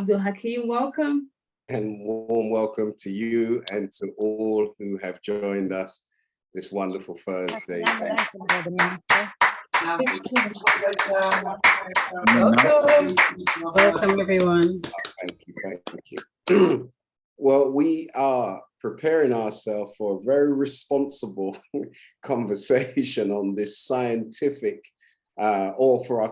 Abdul Hakim, welcome. And warm welcome to you and to all who have joined us this wonderful Thursday. Welcome, everyone. Thank you. Well, we are preparing ourselves for a very responsible conversation on this scientific, or for our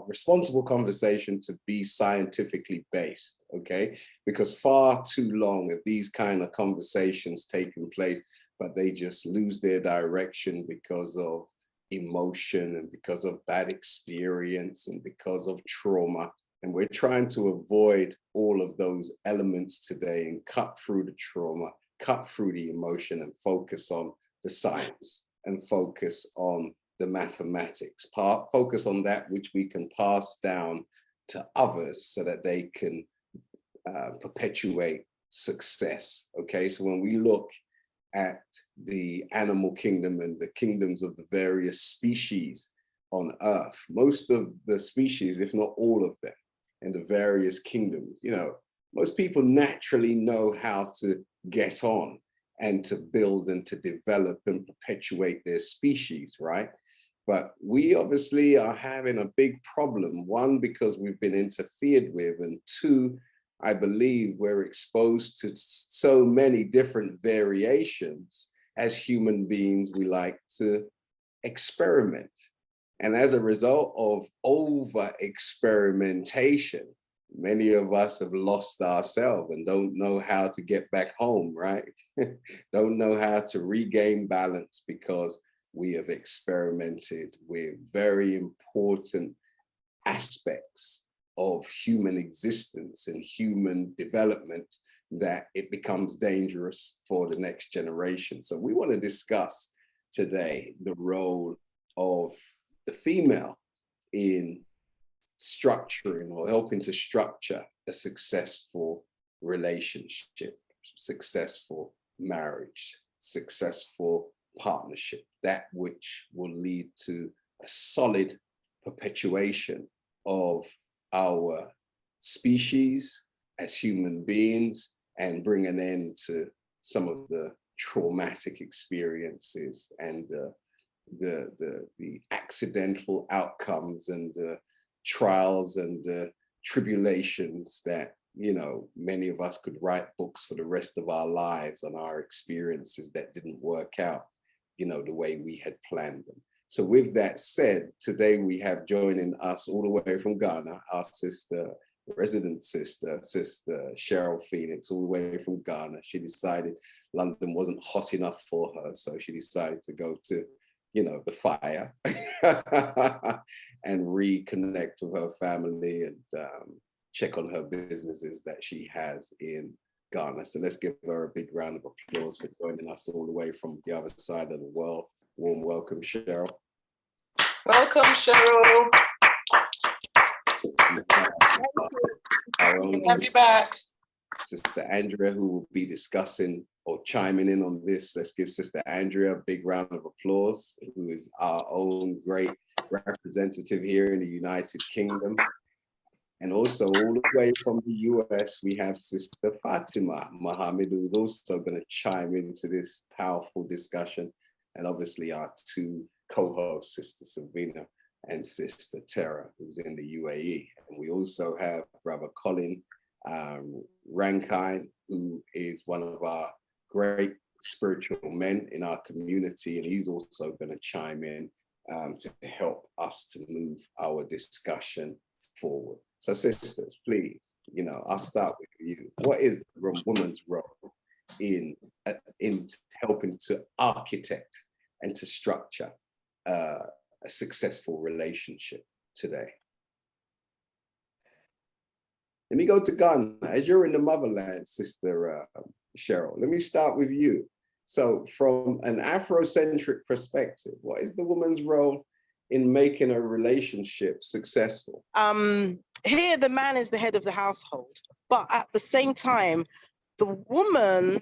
responsible conversation to be scientifically based, okay? Because far too long of these kind of conversations taking place, but they just lose their direction because of emotion and because of bad experience and because of trauma. And we're trying to avoid all of those elements today and cut through the trauma, cut through the emotion, and focus on the science and focus on the mathematics, focus on that which we can pass down to others so that they can perpetuate success, okay? So when we look at the animal kingdom and the kingdoms of the various species on Earth, most of the species, if not all of them, in the various kingdoms, you know, most people naturally know how to get on and to build and to develop and perpetuate their species, right? But we obviously are having a big problem, one, because we've been interfered with, and two, I believe we're exposed to so many different variations. As human beings, we like to experiment. And as a result of over experimentation, many of us have lost ourselves and don't know how to get back home, right? Don't know how to regain balance because we have experimented with very important aspects of human existence and human development that it becomes dangerous for the next generation. So we want to discuss today the role of the female in structuring or helping to structure a successful relationship, successful marriage, successful partnership, that which will lead to a solid perpetuation of our species as human beings and bring an end to some of the traumatic experiences and the accidental outcomes and the trials and the tribulations that, you know, many of us could write books for the rest of our lives on our experiences that didn't work out, you know, the way we had planned them. So with that said, today we have joining us all the way from Ghana, our sister, resident sister Cheryl Phoenix, all the way from Ghana. She decided London wasn't hot enough for her, so she decided to go to, you know, the fire and reconnect with her family and check on her businesses that she has in Ghana. So let's give her a big round of applause for joining us all the way from the other side of the world. Warm welcome, Cheryl. Welcome, Cheryl. Have you back. Sister Andrea, who will be discussing or chiming in on this. Let's give Sister Andrea a big round of applause, who is our own great representative here in the United Kingdom. And also all the way from the US, we have Sister Fatimah Mohammed, who's also going to chime into this powerful discussion. And obviously our two co-hosts, Sister Sabina and Sister Tara, who's in the UAE. And we also have Brother Colin Rankine, who is one of our great spiritual men in our community. And he's also going to chime in to help us to move our discussion forward. So sisters, please, you know, I'll start with you. What is the woman's role in helping to architect and to structure a successful relationship today? Let me go to Ghana. As you're in the motherland, Sister Cheryl, let me start with you. So from an Afrocentric perspective, what is the woman's role in making a relationship successful? Here, the man is the head of the household, but at the same time, the woman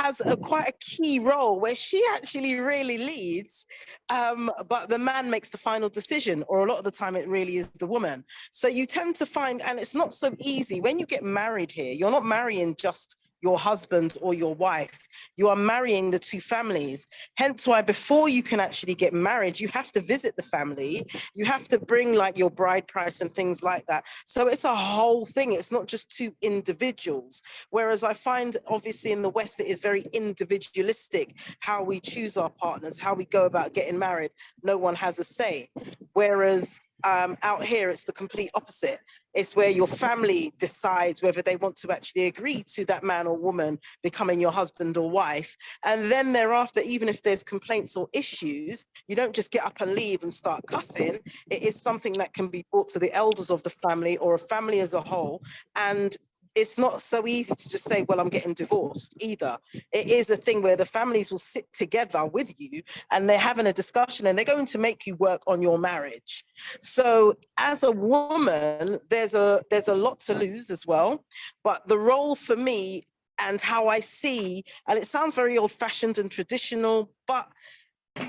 has quite a key role where she actually really leads, but the man makes the final decision, or a lot of the time it really is the woman. So you tend to find, and it's not so easy when you get married here, you're not marrying just your husband or your wife, you are marrying the two families. Hence why before you can actually get married, you have to visit the family, you have to bring like your bride price and things like that. So it's a whole thing, it's not just two individuals. Whereas I find obviously in the West, it is very individualistic, how we choose our partners, how we go about getting married, no one has a say. Whereas out here, it's the complete opposite. It's where your family decides whether they want to actually agree to that man or woman becoming your husband or wife. And then thereafter, even if there's complaints or issues, you don't just get up and leave and start cussing. It is something that can be brought to the elders of the family or a family as a whole. And it's not so easy to just say, well, I'm getting divorced either. It is a thing where the families will sit together with you and they're having a discussion and they're going to make you work on your marriage. So as a woman, there's a lot to lose as well. But the role for me and how I see, and it sounds very old fashioned and traditional, but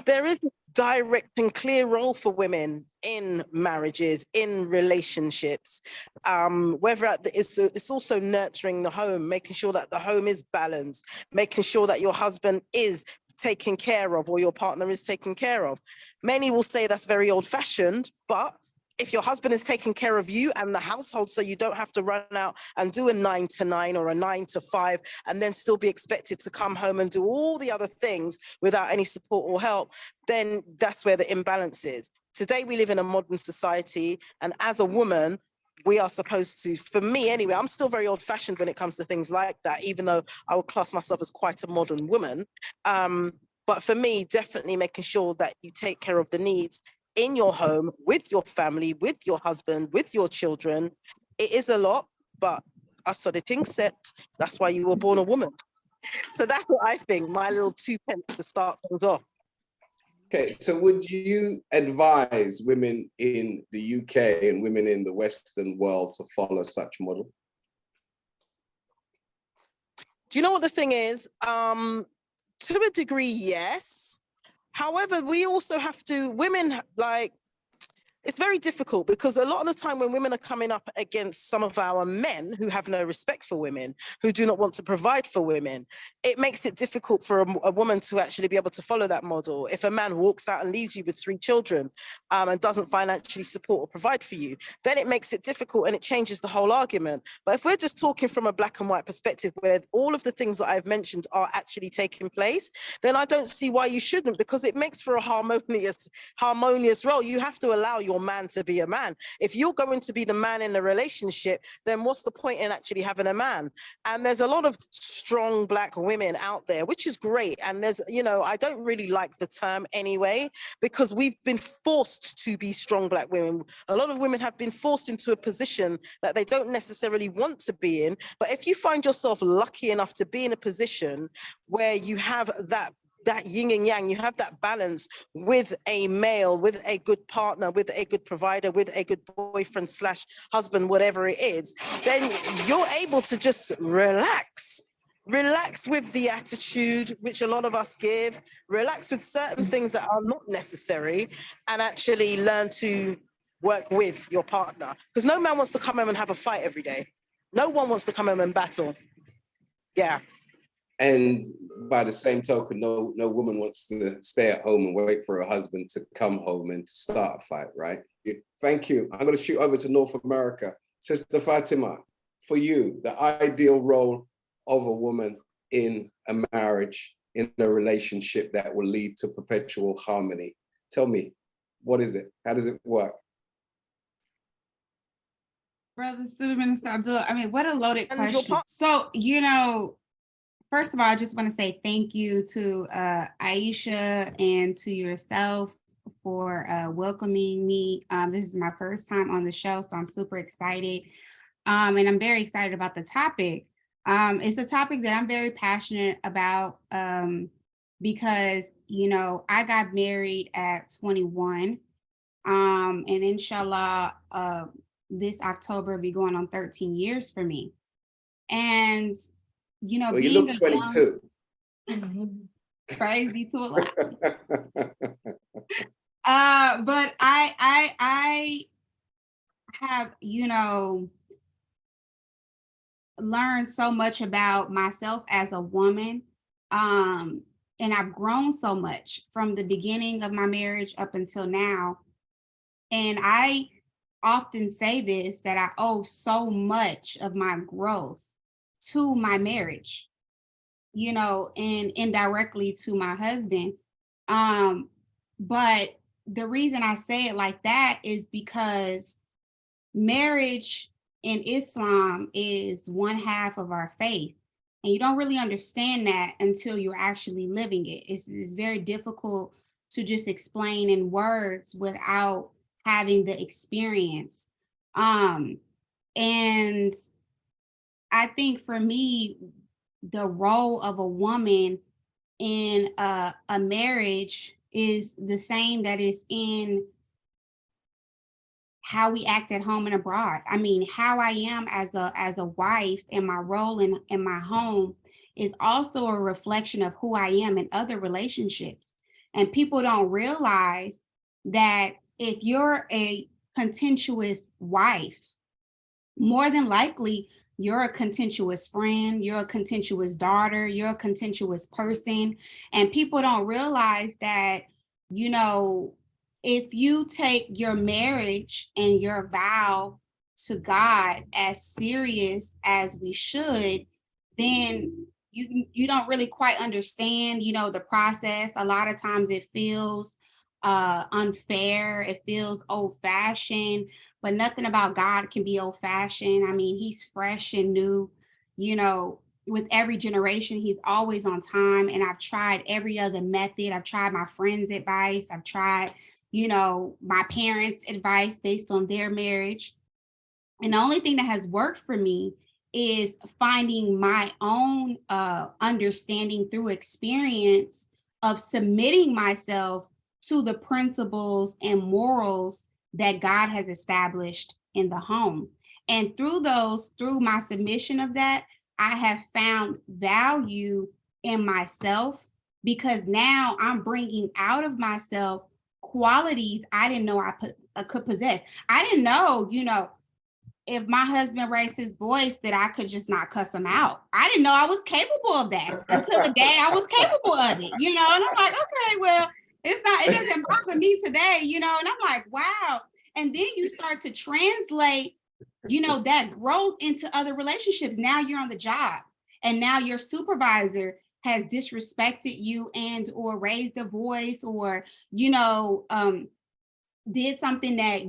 there is a direct and clear role for women in marriages, in relationships, whether it's also nurturing the home, making sure that the home is balanced, making sure that your husband is taken care of or your partner is taken care of. Many will say that's very old fashioned, but if your husband is taking care of you and the household, so you don't have to run out and do a 9 to 9 or a 9 to 5 and then still be expected to come home and do all the other things without any support or help, then that's where the imbalance is. Today, we live in a modern society, and as a woman, we are supposed to, for me anyway, I'm still very old fashioned when it comes to things like that, even though I would class myself as quite a modern woman. But for me, definitely making sure that you take care of the needs in your home, with your family, with your husband, with your children. It is a lot, but I saw the thing set. That's why you were born a woman. So that's what I think, my little 2 pence to start things off. Okay, so would you advise women in the UK and women in the Western world to follow such model? Do you know what the thing is? To a degree, yes. However, we also have to, women, like, it's very difficult because a lot of the time when women are coming up against some of our men who have no respect for women, who do not want to provide for women, it makes it difficult for a woman to actually be able to follow that model. If a man walks out and leaves you with 3 children and doesn't financially support or provide for you, then it makes it difficult and it changes the whole argument. But if we're just talking from a black and white perspective where all of the things that I've mentioned are actually taking place, then I don't see why you shouldn't, because it makes for a harmonious role. You have to allow your man to be a man. If you're going to be the man in the relationship, then what's the point in actually having a man? And there's a lot of strong black women out there, which is great. And there's, you know, I don't really like the term anyway, because we've been forced to be strong black women. A lot of women have been forced into a position that they don't necessarily want to be in. But if you find yourself lucky enough to be in a position where you have that yin and yang, you have that balance with a male, with a good partner, with a good provider, with a good boyfriend / husband, whatever it is, then you're able to just relax with the attitude, which a lot of us give, relax with certain things that are not necessary, and actually learn to work with your partner. Because no man wants to come home and have a fight every day. No one wants to come home and battle. Yeah. And by the same token, no woman wants to stay at home and wait for her husband to come home and to start a fight, right? Thank you. I'm going to shoot over to North America. Sister Fatimah, for you, the ideal role of a woman in a marriage, in a relationship that will lead to perpetual harmony. Tell me, what is it? How does it work? Brother Student Minister Abdullah, I mean, what a loaded And question. So, you know, first of all, I just want to say thank you to Aisha and to yourself for welcoming me. This is my first time on the show, so I'm super excited. And I'm very excited about the topic. It's a topic that I'm very passionate about because, you know, I got married at 21. And inshallah, this October will be going on 13 years for me. And you know, well, you look 22. Crazy to a lot. But I have, learned so much about myself as a woman. And I've grown so much from the beginning of my marriage up until now. And I often say this, that I owe so much of my growth to my marriage, and indirectly to my husband. But the reason I say it like that is because marriage in Islam is one half of our faith. And you don't really understand that until you're actually living it. It's very difficult to just explain in words without having the experience. And I think for me, the role of a woman in a marriage is the same that is in how we act at home and abroad. I mean, how I am as a wife and my role in my home is also a reflection of who I am in other relationships. And people don't realize that if you're a contentious wife, more than likely you're a contentious friend, you're a contentious daughter, you're a contentious person. And people don't realize that, if you take your marriage and your vow to God as serious as we should, then you don't really quite understand, the process. A lot of times it feels unfair, it feels old-fashioned, but nothing about God can be old-fashioned. I mean, he's fresh and new, with every generation, he's always on time. And I've tried every other method. I've tried my friends' advice. I've tried, my parents' advice based on their marriage. And the only thing that has worked for me is finding my own understanding through experience of submitting myself to the principles and morals that God has established in the home. And through my submission of that, I have found value in myself, because now I'm bringing out of myself qualities I didn't know I could possess. I didn't know, if my husband raised his voice, that I could just not cuss him out. I didn't know I was capable of that until the day I was capable of it, and I'm like, okay, well, it doesn't bother me today, and I'm like, wow. And then you start to translate, that growth into other relationships. Now you're on the job, and now your supervisor has disrespected you and or raised a voice, or, did something that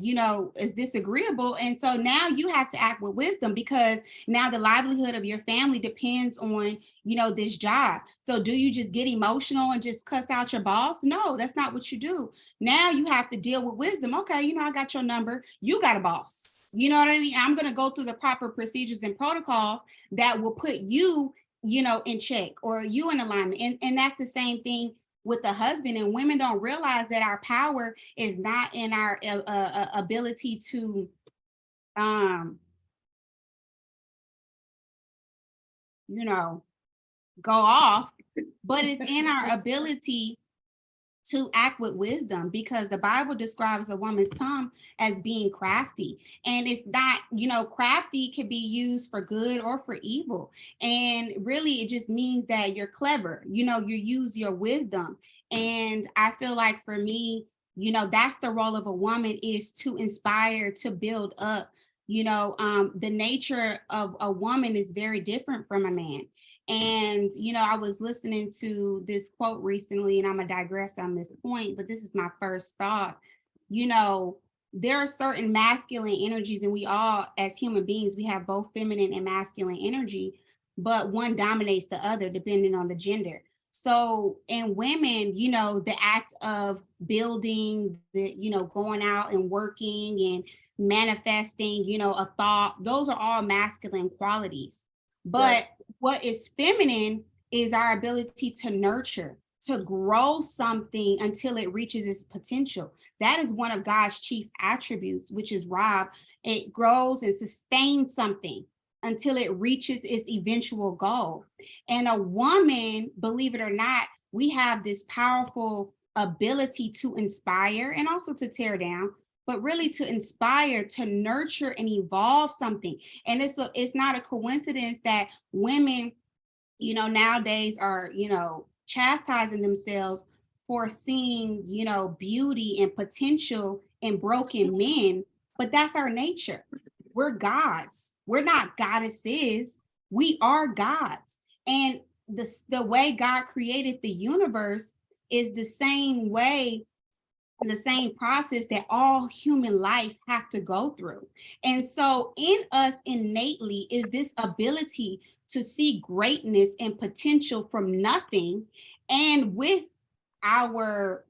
is disagreeable. And so now you have to act with wisdom, because now the livelihood of your family depends on this job. So do you just get emotional and just cuss out your boss? No, that's not what you do. Now you have to deal with wisdom. Okay, I got your number, you got a boss, you know what I mean? I'm going to go through the proper procedures and protocols that will put you in check, or you in alignment. And that's the same thing with the husband. And women don't realize that our power is not in our ability to go off, but it's in our ability to act with wisdom, because the Bible describes a woman's tongue as being crafty. And it's not, crafty can be used for good or for evil. And really, it just means that you're clever, you use your wisdom. And I feel like for me, that's the role of a woman, is to inspire, to build up. The nature of a woman is very different from a man. And, I was listening to this quote recently, and I'm going to digress on this point, but this is my first thought. There are certain masculine energies, and we all, as human beings, we have both feminine and masculine energy, but one dominates the other depending on the gender. So in women, the act of building, going out and working and manifesting, a thought, those are all masculine qualities. But right. What is feminine is our ability to nurture, to grow something until it reaches its potential. That is one of God's chief attributes, which is Rob. It grows and sustains something until it reaches its eventual goal. And a woman, believe it or not, we have this powerful ability to inspire and also to tear down, but really to inspire, to nurture and evolve something. And it's not a coincidence that women, nowadays are, chastising themselves for seeing, beauty and potential in broken men, but that's our nature. We're gods. We're not goddesses. We are gods. And the way God created the universe is the same way, the same process that all human life have to go through. And so in us innately is this ability to see greatness and potential from nothing. And with our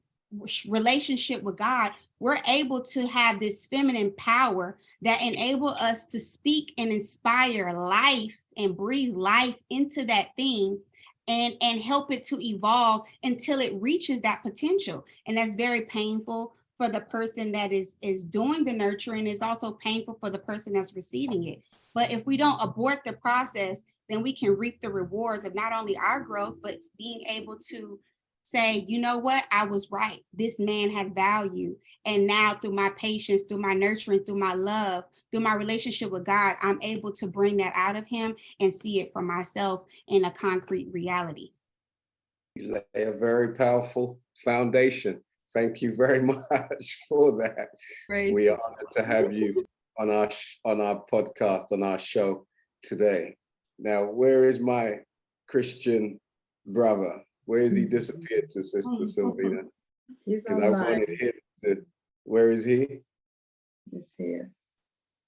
relationship with God, we're able to have this feminine power that enable us to speak and inspire life and breathe life into that thing, and help it to evolve until it reaches that potential. And that's very painful for the person that is doing the nurturing. It's also painful for the person that's receiving it. But if we don't abort the process, then we can reap the rewards of not only our growth, but being able to say, you know what, I was right. This man had value. And now through my patience, through my nurturing, through my love, through my relationship with God, I'm able to bring that out of him and see it for myself in a concrete reality. You lay a very powerful foundation. Thank you very much for that. Praise we are honored to have you on our podcast, on our show today. Now, where is my Christian brother? Where is he disappeared to, Sister Sylvina? Because I wanted him to. Where is he? He's here.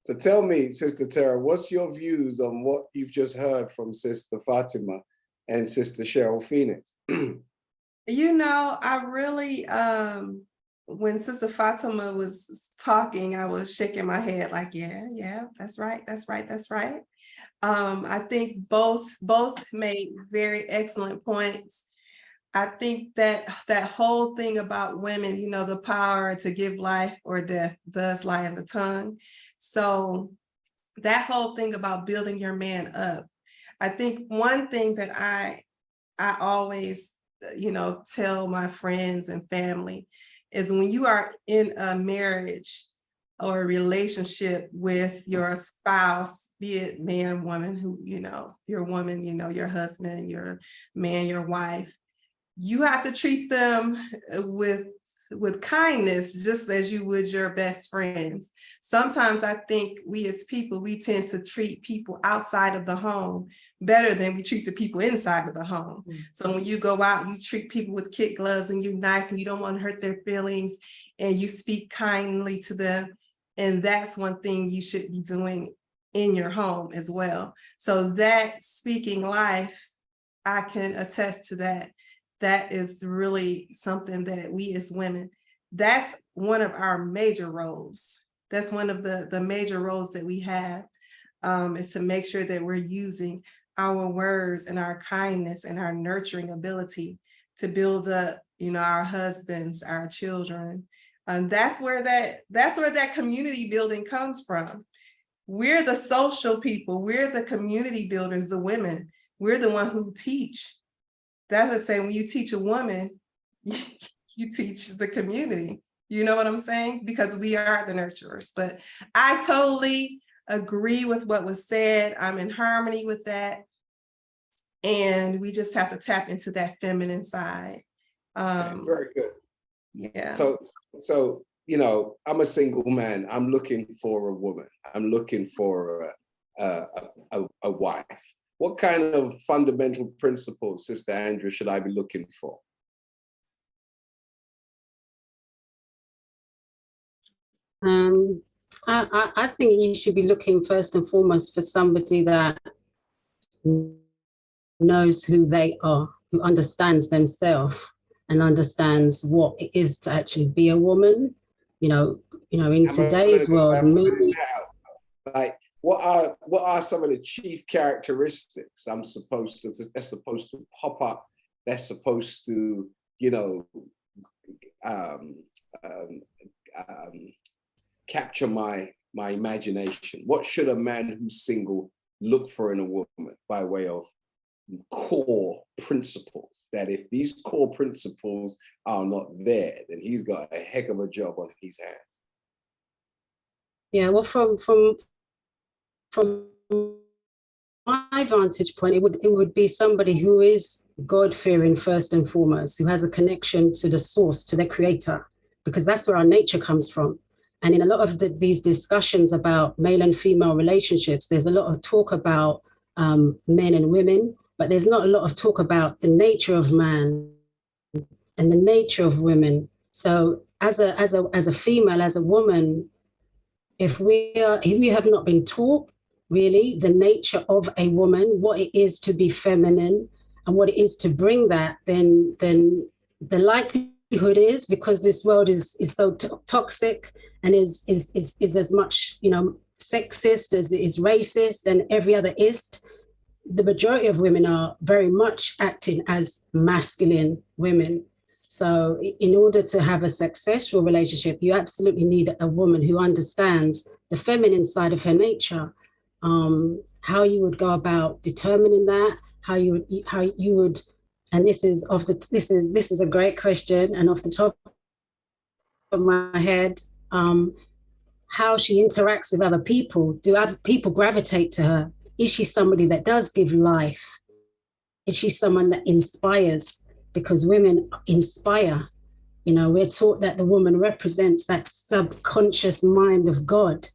So tell me, Sister Tara, what's your views on what you've just heard from Sister Fatimah and Sister Cheryl Phoenix? I really, when Sister Fatimah was talking, I was shaking my head like, yeah, that's right. I think both made very excellent points. I think that whole thing about women, the power to give life or death does lie in the tongue. So that whole thing about building your man up, I think one thing that I always, tell my friends and family is when you are in a marriage or a relationship with your spouse, be it man, woman, who, your woman, your husband, your man, your wife, you have to treat them with kindness, just as you would your best friends. Sometimes I think we as people, we tend to treat people outside of the home better than we treat the people inside of the home. Mm-hmm. So when you go out, you treat people with kid gloves and you're nice and you don't want to hurt their feelings and you speak kindly to them. And that's one thing you should be doing in your home as well. So that speaking life, I can attest to that. That is really something that we as women, that's one of our major roles. That's one of the major roles that we have, is to make sure that we're using our words and our kindness and our nurturing ability to build up, our husbands, our children. That's where that community building comes from. We're the social people. We're the community builders, the women. We're the one who teach. That would say when you teach a woman, you teach the community. You know what I'm saying? Because we are the nurturers. But I totally agree with what was said. I'm in harmony with that. And we just have to tap into that feminine side. Very good. Yeah. So I'm a single man. I'm looking for a woman. I'm looking for a wife. What kind of fundamental principles, Sister Andrea, should I be looking for? I think you should be looking first and foremost for somebody that knows who they are, who understands themselves and understands what it is to actually be a woman. In today's world, like what are some of the chief characteristics that's supposed to pop up, that's supposed to capture my imagination? What should a man who's single look for in a woman by way of core principles, that if these core principles are not there, then he's got a heck of a job on his hands? Yeah, well, from my vantage point, it would be somebody who is God-fearing first and foremost, who has a connection to the source, to the creator, because that's where our nature comes from. And in a lot of these discussions about male and female relationships, there's a lot of talk about men and women, but there's not a lot of talk about the nature of man and the nature of women. So as a female, as a woman, if we have not been taught really the nature of a woman, what it is to be feminine and what it is to bring that, then the likelihood is, because this world is so toxic and is as much, you know, sexist as it is racist and every other ist, the majority of women are very much acting as masculine women. So in order to have a successful relationship, you absolutely need a woman who understands the feminine side of her nature. How you would go about determining that, how you would, and this is a great question, and off the top of my head, how she interacts with other people. Do other people gravitate to her? Is she somebody that does give life? Is she someone that inspires? Because women inspire. You know, we're taught that the woman represents that subconscious mind of God,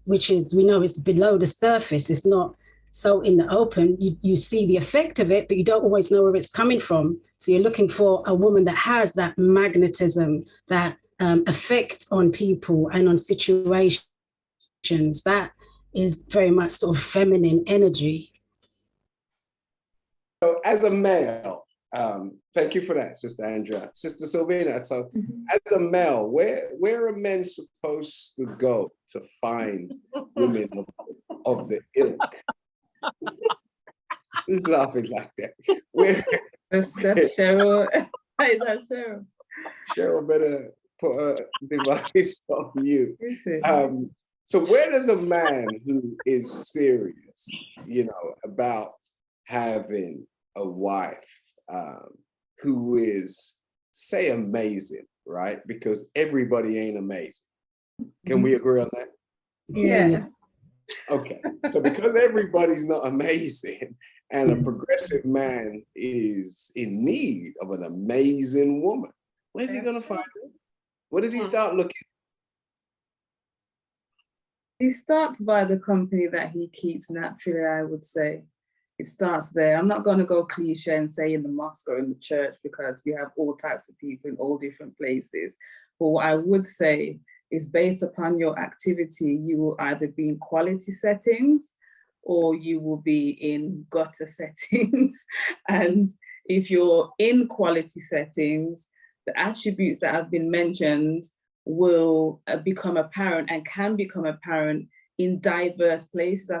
which is, we know it's below the surface. It's not so in the open. You see the effect of it, but you don't always know where it's coming from. So you're looking for a woman that has that magnetism, that effect on people and on situations. That is very much sort of feminine energy. So as a male, thank you for that, Sister Andrea. Sister Sylvina, so as a male, where are men supposed to go to find women of the ilk? Who's laughing like that? That's Cheryl. Hey, that's Cheryl. Cheryl better put her device on mute. So where does a man who is serious, you know, about having a wife who is, say, amazing, right? Because everybody ain't amazing. Can we agree on that? Yes. Okay, so because everybody's not amazing and a progressive man is in need of an amazing woman, where's he gonna find her? Where does he start looking? He starts by the company that he keeps naturally, I would say. It starts there. I'm not going to go cliche and say in the mosque or in the church, because we have all types of people in all different places. But what I would say is, based upon your activity, you will either be in quality settings or you will be in gutter settings. And if you're in quality settings, the attributes that have been mentioned will become apparent and can become apparent in diverse places. I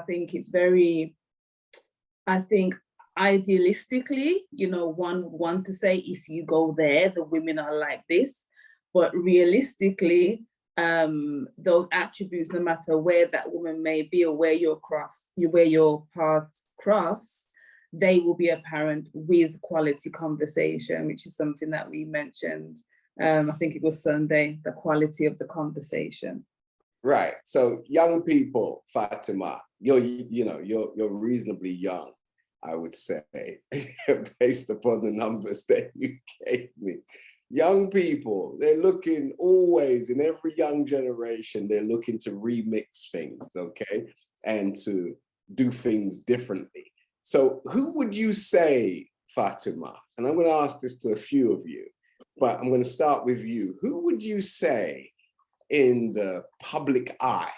think idealistically, you know, one would want to say, if you go there, the women are like this, but realistically, those attributes, no matter where that woman may be or where your paths cross, they will be apparent with quality conversation, which is something that we mentioned. I think it was Sunday, the quality of the conversation. Right. So young people, Fatimah, you're reasonably young, I would say, based upon the numbers that you gave me. Young people, they're looking always, in every young generation, they're looking to remix things, okay? And to do things differently. So who would you say, Fatimah, and I'm going to ask this to a few of you, but I'm going to start with you. Who would you say in the public eye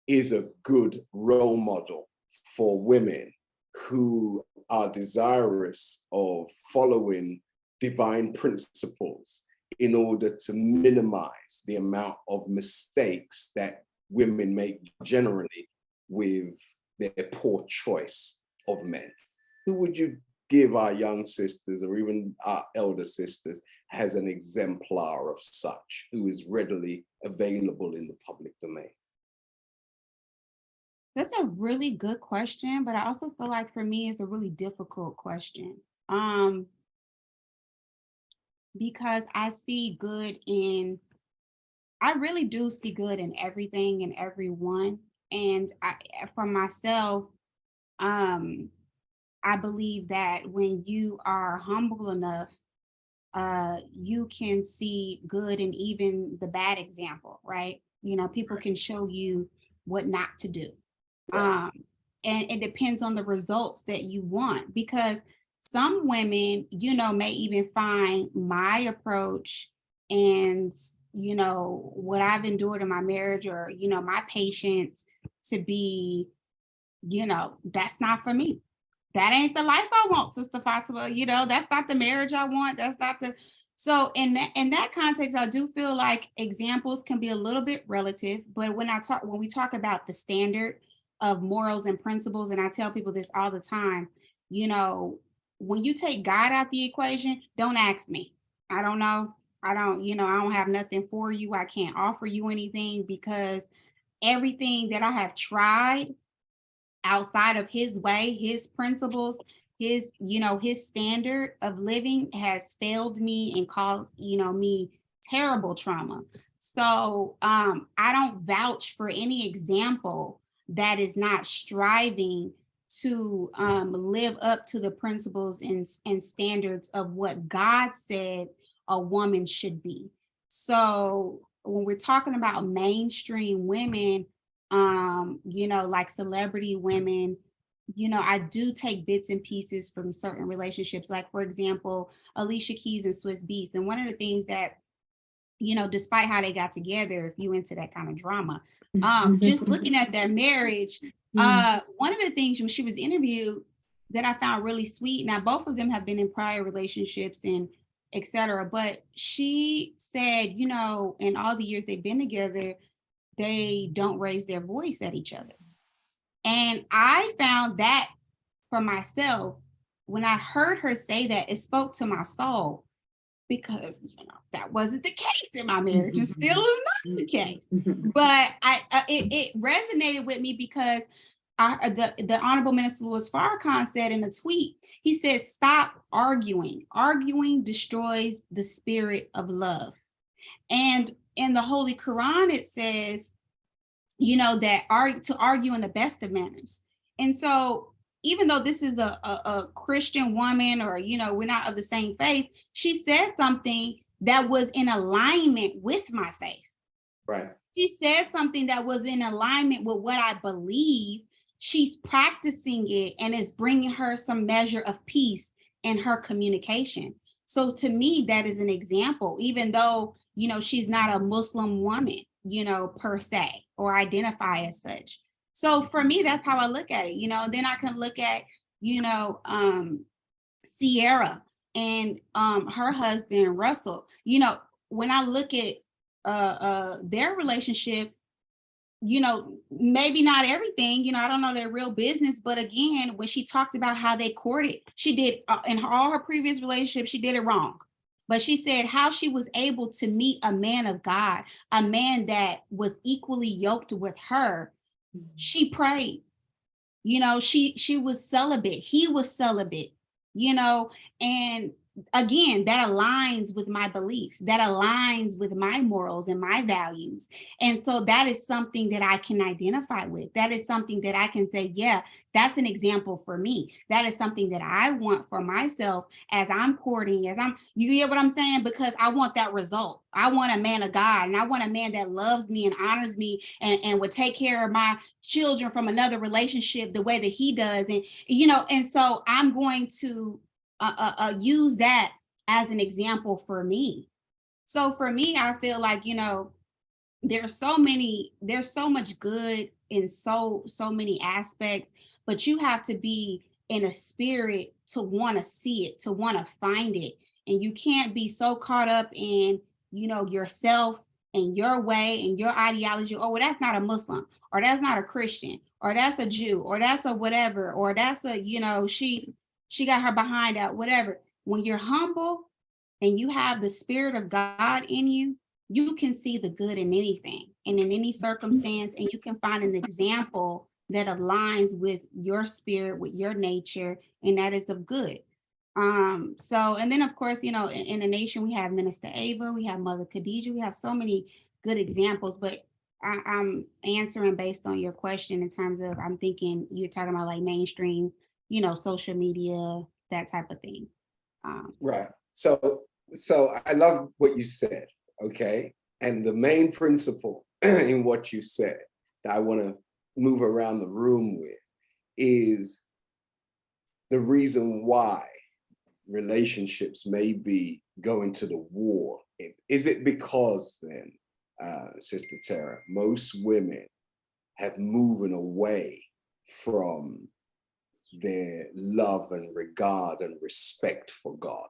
is a good role model for women who are desirous of following divine principles in order to minimize the amount of mistakes that women make generally with their poor choice of men? Who would you give our young sisters or even our elder sisters as an exemplar of such, who is readily available in the public domain? That's a really good question, but I also feel like for me, it's a really difficult question. Because I see good in, I really do see good in everything and everyone. And for myself, um, I believe that when you are humble enough, you can see good in even the bad example, right? You know, people can show you what not to do. Um, and it depends on the results that you want, because some women, you know, may even find my approach and, you know, what I've endured in my marriage, or, you know, my patience to be, you know, that's not for me. That ain't the life I want, Sister Fatima. You know, that's not the marriage I want. That's not the. So in that context, I do feel like examples can be a little bit relative. But when we talk about the standard of morals and principles, and I tell people this all the time, you know, when you take God out the equation, don't ask me. I don't know. I don't, you know, I don't have nothing for you. I can't offer you anything, because everything that I have tried outside of his way, his principles, his, you know, his standard of living has failed me and caused, you know, me terrible trauma. So I don't vouch for any example that is not striving to live up to the principles and standards of what God said a woman should be. So when we're talking about mainstream women, you know, like celebrity women, you know, I do take bits and pieces from certain relationships, like for example, Alicia Keys and Swiss Beats. And one of the things that, you know, despite how they got together, if you into that kind of drama, just looking at their marriage, one of the things when she was interviewed that I found really sweet, now both of them have been in prior relationships and etc., but she said, you know, in all the years they've been together, they don't raise their voice at each other. And I found that for myself, when I heard her say that, it spoke to my soul, because, you know, that wasn't the case in my marriage and still is not the case. But it resonated with me because the Honorable Minister Louis Farrakhan said in a tweet, he said, stop arguing. Arguing destroys the spirit of love. And in the Holy Quran, it says, you know, that to argue in the best of manners. And so even though this is a Christian woman, or, you know, we're not of the same faith, she said something that was in alignment with my faith. Right. She said something that was in alignment with what I believe. She's practicing it, and it's bringing her some measure of peace in her communication. So to me, that is an example, even though, you know, she's not a Muslim woman, you know, per se, or identify as such. So for me, that's how I look at it, you know. Then I can look at, you know, Sierra and her husband, Russell. You know, when I look at their relationship, you know, maybe not everything, you know, I don't know their real business, but again, when she talked about how they courted, she did in all her previous relationships, she did it wrong. But she said how she was able to meet a man of God, a man that was equally yoked with her. She prayed, you know, she was celibate, he was celibate, you know, and again, that aligns with my belief, that aligns with my morals and my values. And so that is something that I can identify with. That is something that I can say, yeah, that's an example for me. That is something that I want for myself as I'm courting, you get what I'm saying? Because I want that result. I want a man of God, and I want a man that loves me and honors me and would take care of my children from another relationship the way that he does. And, you know, and so I'm going to use that as an example for me. So for me, I feel like, you know, there's so much good in so many aspects, but you have to be in a spirit to want to see it, to want to find it. And you can't be so caught up in, you know, yourself and your way and your ideology. Oh, well, that's not a Muslim, or that's not a Christian, or that's a Jew, or that's a whatever, or that's a, you know, she got her behind out, whatever. When you're humble and you have the spirit of God in you, you can see the good in anything and in any circumstance, and you can find an example that aligns with your spirit, with your nature, and that is of good. So, and then of course, in the nation, we have Minister Ava, we have Mother Khadijah, we have so many good examples, but I'm answering based on your question in terms of, I'm thinking you're talking about like mainstream, social media, that type of thing. Right. So I love what you said, okay? And the main principle in what you said that I want to move around the room with is the reason why relationships may be going to the war. Is it because then, Sister Tara, most women have moved away from their love and regard and respect for God?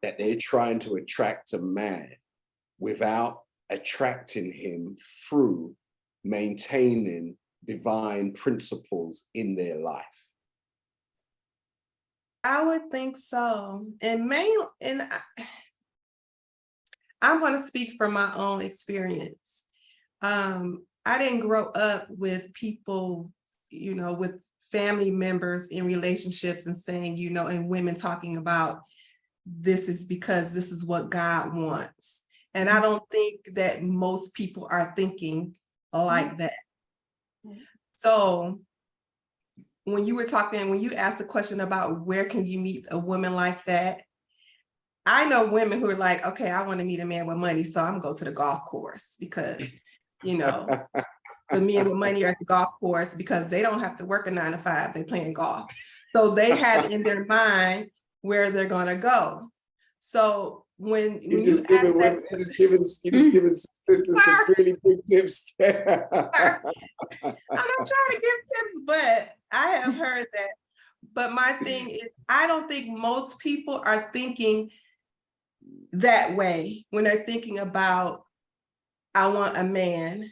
That they're trying to attract a man without attracting him through maintaining divine principles in their life? I would think so. And I'm going to speak from my own experience. I didn't grow up with people, with family members in relationships and saying, and women talking about this is because this is what God wants. And I don't think that most people are thinking like that. So when you asked the question about where can you meet a woman like that, I know women who are like, okay, I want to meet a man with money, so I'm gonna go to the golf course because, the men with money are at the golf course because they don't have to work a 9 to 5, they're playing golf. So they have in their mind where they're gonna go. So when you just giving sisters some really big tips. I'm not trying to give tips, but I have heard that. But my thing is, I don't think most people are thinking that way when they're thinking about, I want a man.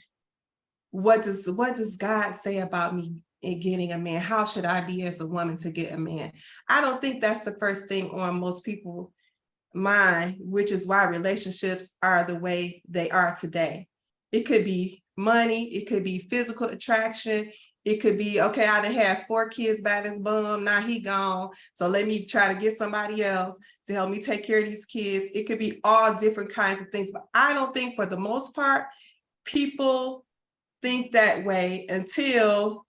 What does God say about me in getting a man? How should I be as a woman to get a man? I don't think that's the first thing on most people's mind, which is why relationships are the way they are today. It could be money, it could be physical attraction, it could be, okay, I done had 4 kids by this bum, now he gone, so let me try to get somebody else to help me take care of these kids. It could be all different kinds of things, but I don't think for the most part, people think that way until,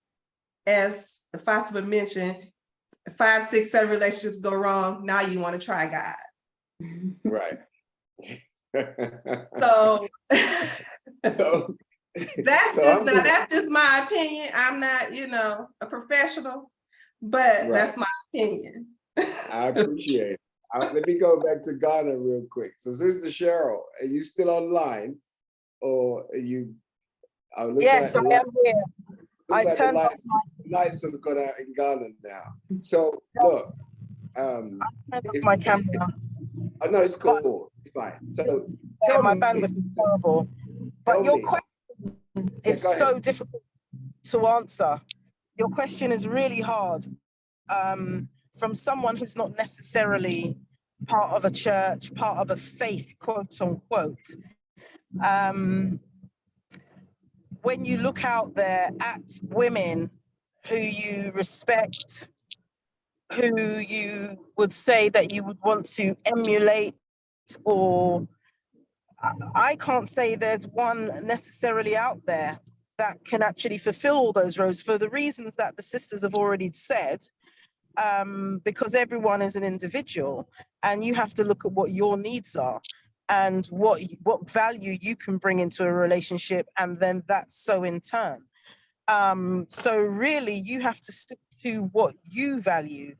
as Fatimah mentioned, 5, 6, 7 relationships go wrong, now you want to try God. Right. So that's just my opinion. I'm not, a professional, but right. That's my opinion. I appreciate it. Let me go back to Ghana real quick. So, Sister Cheryl, are you still online, or are you? Yes, I am here. I turned the lights have gone out in Ghana now. So look, my camera. Oh no, it's cool. It's fine. So my bandwidth is horrible. But your question is so difficult to answer. Your question is really hard. From someone who's not necessarily part of a church, part of a faith, quote unquote. When you look out there at women who you respect, who you would say that you would want to emulate, or I can't say there's one necessarily out there that can actually fulfill all those roles for the reasons that the sisters have already said, because everyone is an individual and you have to look at what your needs are and what value you can bring into a relationship, and then that's so in turn. So really you have to stick to what you value.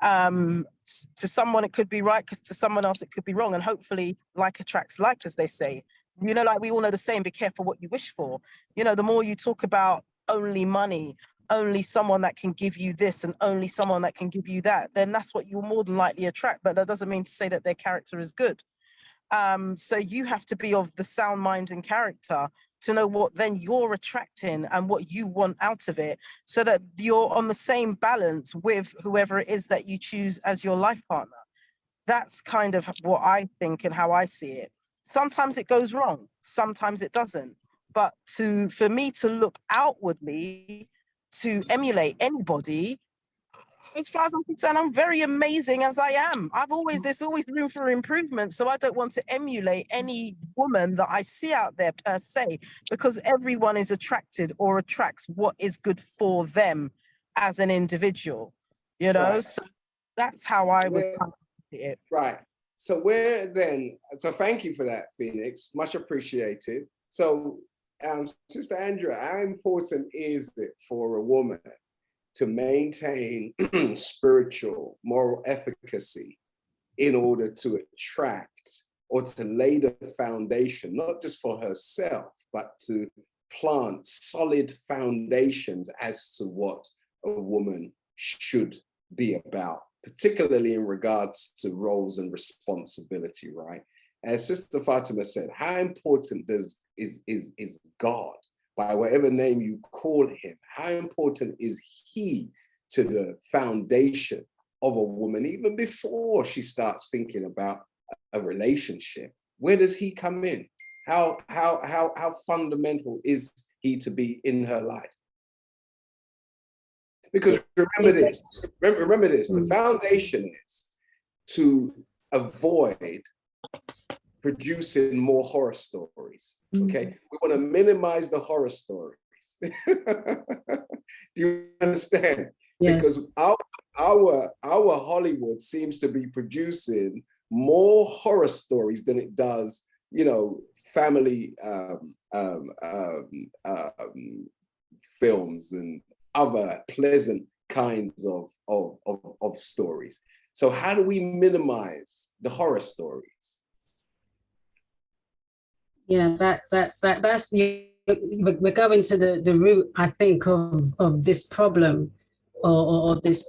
To someone it could be right, because to someone else it could be wrong, and hopefully like attracts like, as they say. Like we all know the saying, be careful what you wish for. The more you talk about only money, only someone that can give you this and only someone that can give you that, then that's what you'll more than likely attract, but that doesn't mean to say that their character is good. So you have to be of the sound mind and character to know what then you're attracting and what you want out of it, so that you're on the same balance with whoever it is that you choose as your life partner. That's kind of what I think and how I see it. Sometimes it goes wrong, sometimes it doesn't. But for me to look outwardly to emulate anybody, as far as I'm concerned, I'm very amazing as I am. There's always room for improvement. So I don't want to emulate any woman that I see out there per se, because everyone is attracted or attracts what is good for them as an individual, you know? Right. So that's how I would come at it. Right. So thank you for that, Phoenix. Much appreciated. So Sister Andrea, how important is it for a woman to maintain spiritual, moral efficacy in order to attract or to lay the foundation, not just for herself, but to plant solid foundations as to what a woman should be about, particularly in regards to roles and responsibility, right? As Sister Fatimah said, how important is God, by whatever name you call him? How important is he to the foundation of a woman, even before she starts thinking about a relationship? Where does he come in? How fundamental is he to be in her life? Because remember this, the foundation is to avoid producing more horror stories, okay? We want to minimize the horror stories. Do you understand? Yes. Because our Hollywood seems to be producing more horror stories than it does, you know, family films and other pleasant kinds of stories. So how do we minimize the horror stories? Yeah, that's we're going to the root, I think, of this problem or this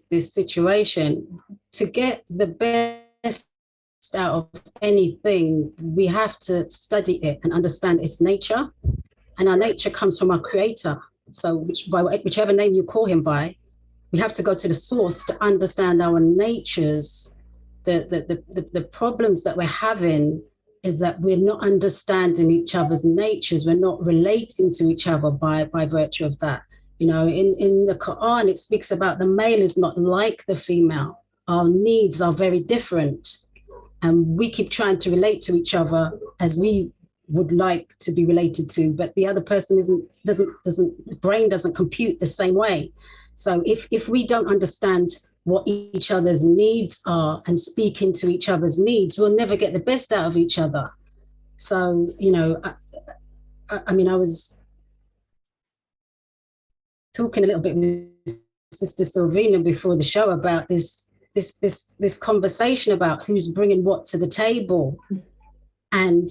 situation. To get the best out of anything, we have to study it and understand its nature, and our nature comes from our Creator. So by whichever name you call him by, we have to go to the source to understand our natures. The problems that we're having is that we're not understanding each other's natures. We're not relating to each other by virtue of that. You know, in the Quran, it speaks about the male is not like the female. Our needs are very different. And we keep trying to relate to each other as we would like to be related to, but the other person the brain doesn't compute the same way. So if we don't understand what each other's needs are and speak into each other's needs, we'll never get the best out of each other. So, you know, I mean, I was talking a little bit with Sister Sylvina before the show about this conversation about who's bringing what to the table. And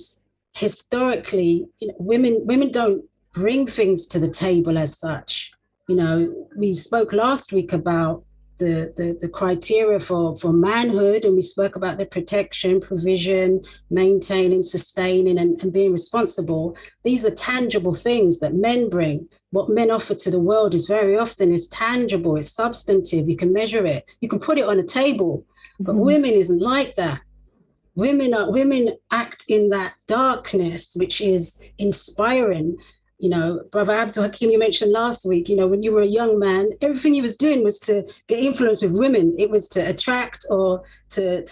historically, you know, women don't bring things to the table as such. You know, we spoke last week about the criteria for manhood, and we spoke about the protection, provision, maintaining, sustaining, and being responsible. These are tangible things that men bring. What men offer to the world is very often is tangible, it's substantive, you can measure it, you can put it on a table. But women isn't like that. Women act in that darkness, which is inspiring. You know, Brother Abdul Hakim, you mentioned last week, you know, when you were a young man, everything you was doing was to get influence with women. It was to attract or to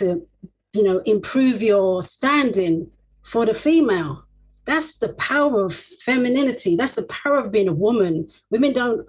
you know, improve your standing for the female. That's the power of femininity. That's the power of being a woman. Women don't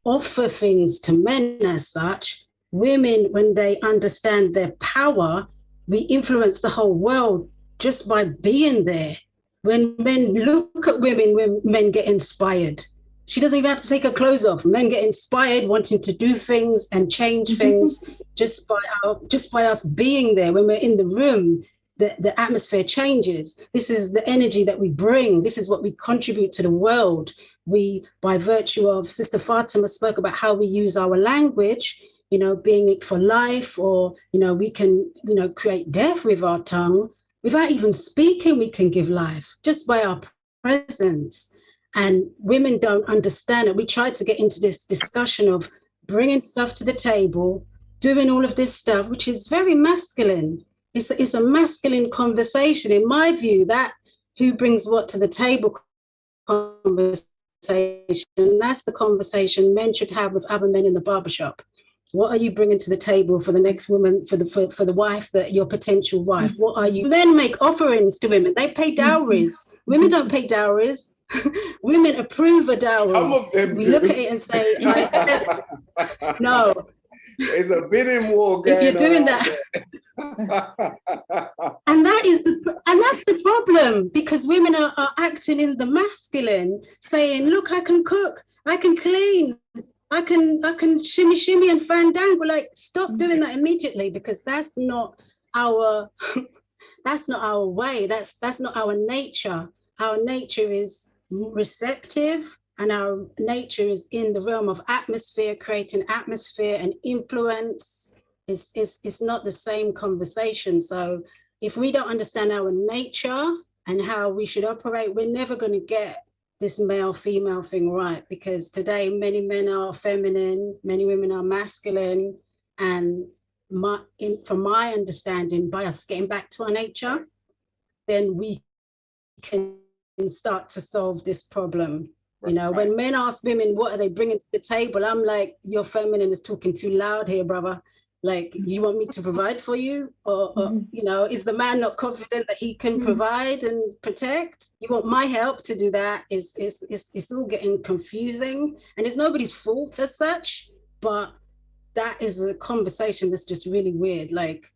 offer things to men as such. Women, when they understand their power, we influence the whole world just by being there. When men look at women, men get inspired. She doesn't even have to take her clothes off. Men get inspired, wanting to do things and change things just by us being there. When we're in the room, the atmosphere changes. This is the energy that we bring. This is what we contribute to the world. We, by virtue of, Sister Fatimah spoke about how we use our language, you know, being it for life, or, you know, we can, you know, create death with our tongue. Without even speaking, we can give life just by our presence. And women don't understand it. We try to get into this discussion of bringing stuff to the table, doing all of this stuff, which is very masculine. It's a masculine conversation. In my view, that who brings what to the table conversation. That's the conversation men should have with other men in the barbershop. What are you bringing to the table for the next woman, for the wife, your potential wife? What are you? Men make offerings to women. They pay dowries. Women don't pay dowries. Women approve a dowry. Some of them we do. Look at it and say, I accept. No. There's a bidding war going if you're doing that. And that's the problem, because women are acting in the masculine, saying, look, I can cook, I can clean, I can shimmy and fandangle. Like, stop doing that immediately, because that's not our that's not our way. That's not our nature. Our nature is receptive, and our nature is in the realm of atmosphere, creating atmosphere and influence. It's not the same conversation. So if we don't understand our nature and how we should operate, we're never going to get this male-female thing right, because today many men are feminine, many women are masculine, and from my understanding, by us getting back to our nature, then we can start to solve this problem. You know, when men ask women, what are they bringing to the table? I'm like, your feminine is talking too loud here, brother. Like, you want me to provide for you? Or you know, is the man not confident that he can provide and protect? You want my help to do that? It's all getting confusing, and it's nobody's fault as such, but that is a conversation that's just really weird. Like,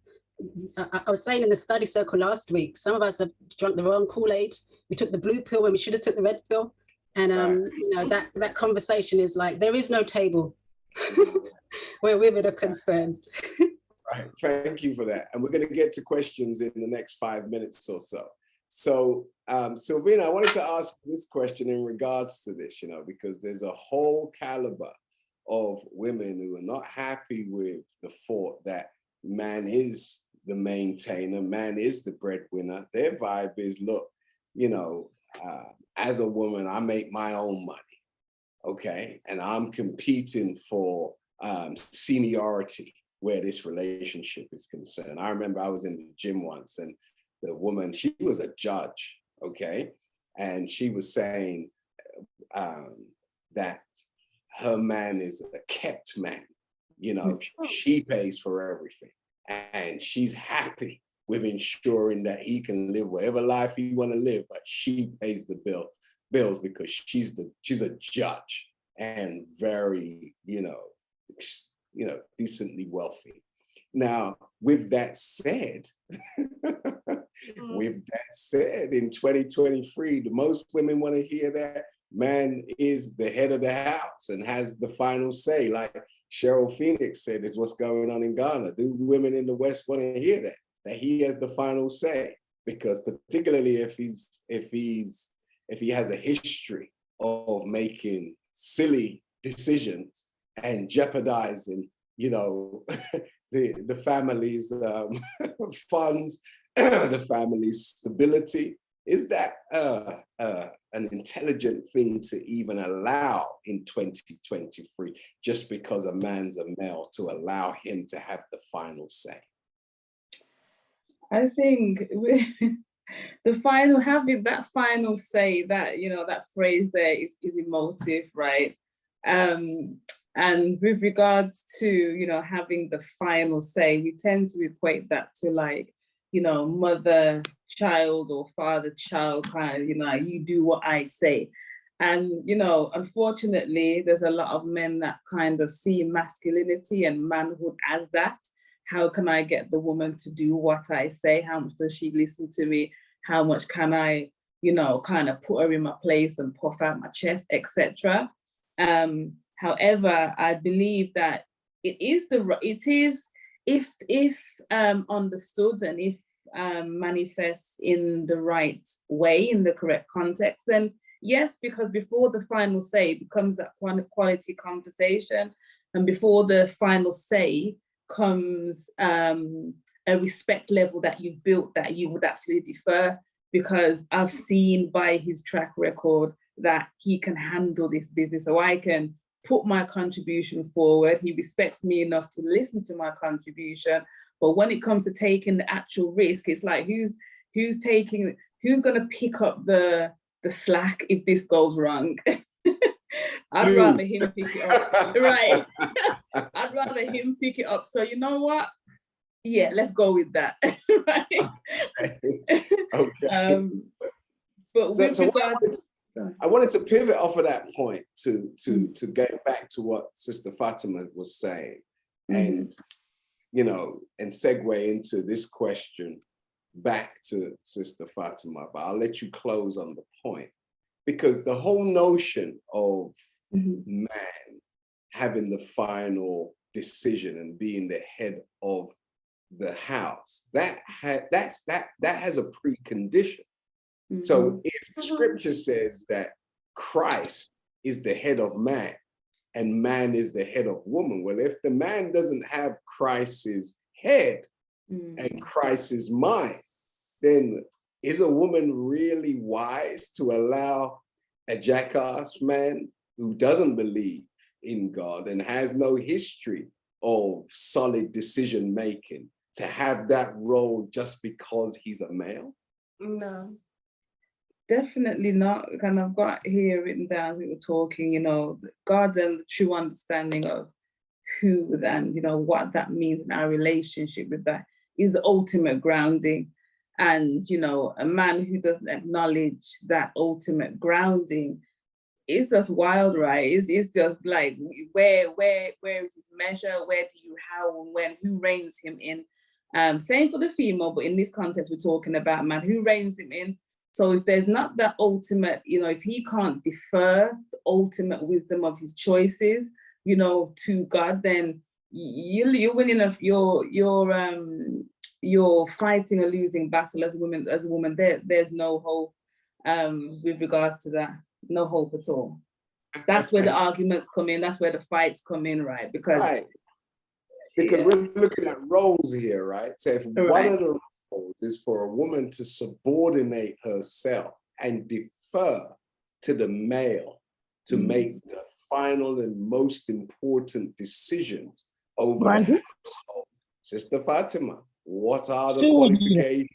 I was saying in the study circle last week, some of us have drunk the wrong Kool-Aid. We took the blue pill when we should have took the red pill. And you know, that conversation is like, there is no table where women are concerned. Right, thank you for that. And we're going to get to questions in the next 5 minutes or so. So, Sylvina, I wanted to ask this question in regards to this, you know, because there's a whole caliber of women who are not happy with the thought that man is the maintainer, man is the breadwinner. Their vibe is, look, you know, as a woman, I make my own money, okay? And I'm competing for seniority where this relationship is concerned. I remember I was in the gym once, and the woman, she was a judge, okay? And she was saying that her man is a kept man, you know, she pays for everything. And she's happy with ensuring that he can live whatever life he want to live, but she pays the bills because she's a judge and very, you know, decently wealthy. Now, with that said, in 2023, the most women want to hear that man is the head of the house and has the final say. Like Cheryl Phoenix said, is what's going on in Ghana. Do women in the West want to hear that he has the final say? Because particularly if he has a history of making silly decisions and jeopardizing, you know, the family's funds, the family's stability. Is that an intelligent thing to even allow in 2023, just because a man's a male, to allow him to have the final say? I think having that final say, that, you know, that phrase there is emotive, right? And with regards to, you know, having the final say, we tend to equate that to, like, you know, mother-child or father-child kind of, you know, you do what I say. And, you know, unfortunately, there's a lot of men that kind of see masculinity and manhood as that. How can I get the woman to do what I say? How much does she listen to me? How much can I, you know, kind of put her in my place and puff out my chest, etc. However, I believe that it is if understood and if manifests in the right way, in the correct context, then yes, because before the final say becomes that quality conversation, and before the final say comes a respect level that you've built, that you would actually defer, because I've seen by his track record that he can handle this business, so I can put my contribution forward. He respects me enough to listen to my contribution. But when it comes to taking the actual risk, it's like, who's going to pick up the the slack if this goes wrong. I'd rather him pick it up. Right. I'd rather him pick it up. So you know what? Yeah, let's go with that. Right. Okay. But so I wanted to pivot off of that point to get back to what Sister Fatimah was saying, and and segue into this question back to Sister Fatimah. But I'll let you close on the point, because the whole notion of man having the final decision and being the head of the house, that has a precondition. So if the scripture says that Christ is the head of man and man is the head of woman, well, if the man doesn't have Christ's head and Christ's mind, then is a woman really wise to allow a jackass man who doesn't believe in God and has no history of solid decision making to have that role just because he's a male? No. Definitely not. And I've got here written down as we were talking, God's and the true understanding of who and, what that means in our relationship with that is the ultimate grounding. And, a man who doesn't acknowledge that ultimate grounding is just wild, right? It's just like, where is his measure? Where do you, how, and when, who reins him in? Same for the female, but in this context, we're talking about man, who reins him in. So if there's not that ultimate, if he can't defer the ultimate wisdom of his choices, to God, then you're winning you're fighting a losing battle as a woman. There's no hope with regards to that. No hope at all. That's where the arguments come in. That's where the fights come in, right? Because we're looking at roles here, right? So if one of the roles is for a woman to subordinate herself and defer to the male to make the final and most important decisions over the household, Sister Fatimah, what are the qualifications?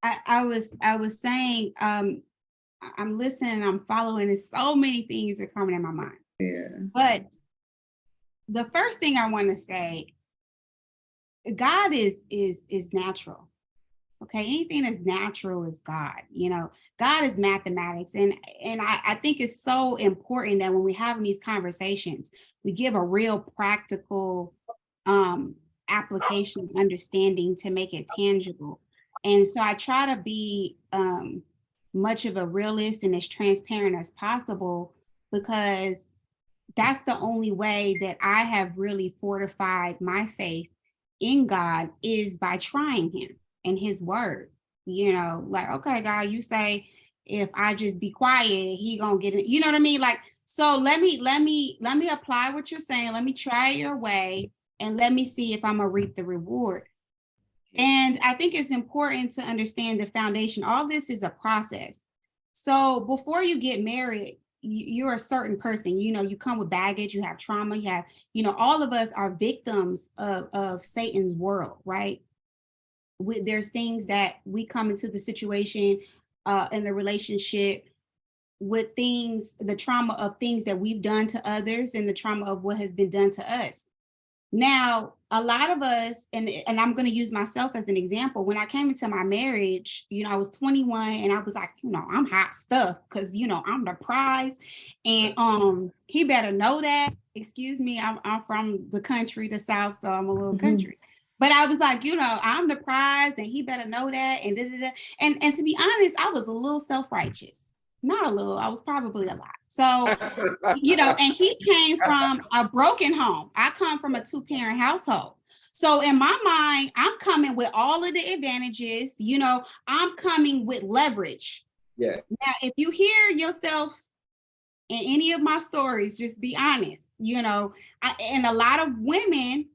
I was saying, I'm listening, I'm following, and so many things are coming in my mind. Yeah. But the first thing I want to say, God is natural. Okay, anything that's natural is God. God is mathematics, and I think it's so important that when we're having these conversations, we give a real practical application, understanding to make it tangible. And so I try to be much of a realist and as transparent as possible, because that's the only way that I have really fortified my faith in God, is by trying him and his word. Like, okay, God, you say if I just be quiet, he gonna get it. You know what I mean? Like, so let me apply what you're saying. Let me try your way and let me see if I'm gonna reap the reward. And I think it's important to understand the foundation. All this is a process. So before you get married, you're a certain person. You come with baggage, you have trauma, you have, all of us are victims of Satan's world, right? There's things that we come into the situation in the relationship with the trauma of things that we've done to others and the trauma of what has been done to us. Now, a lot of us, and I'm going to use myself as an example. When I came into my marriage, I was 21 and I was like, I'm hot stuff because, I'm the prize. And he better know that. Excuse me, I'm from the country, the South, so I'm a little country. But I was like, I'm the prize and he better know that. And And to be honest, I was a little self-righteous. Not a little, I was probably a lot. So, and he came from a broken home. I come from a 2-parent household. So in my mind, I'm coming with all of the advantages, I'm coming with leverage. Yeah. Now, if you hear yourself in any of my stories, just be honest, and a lot of women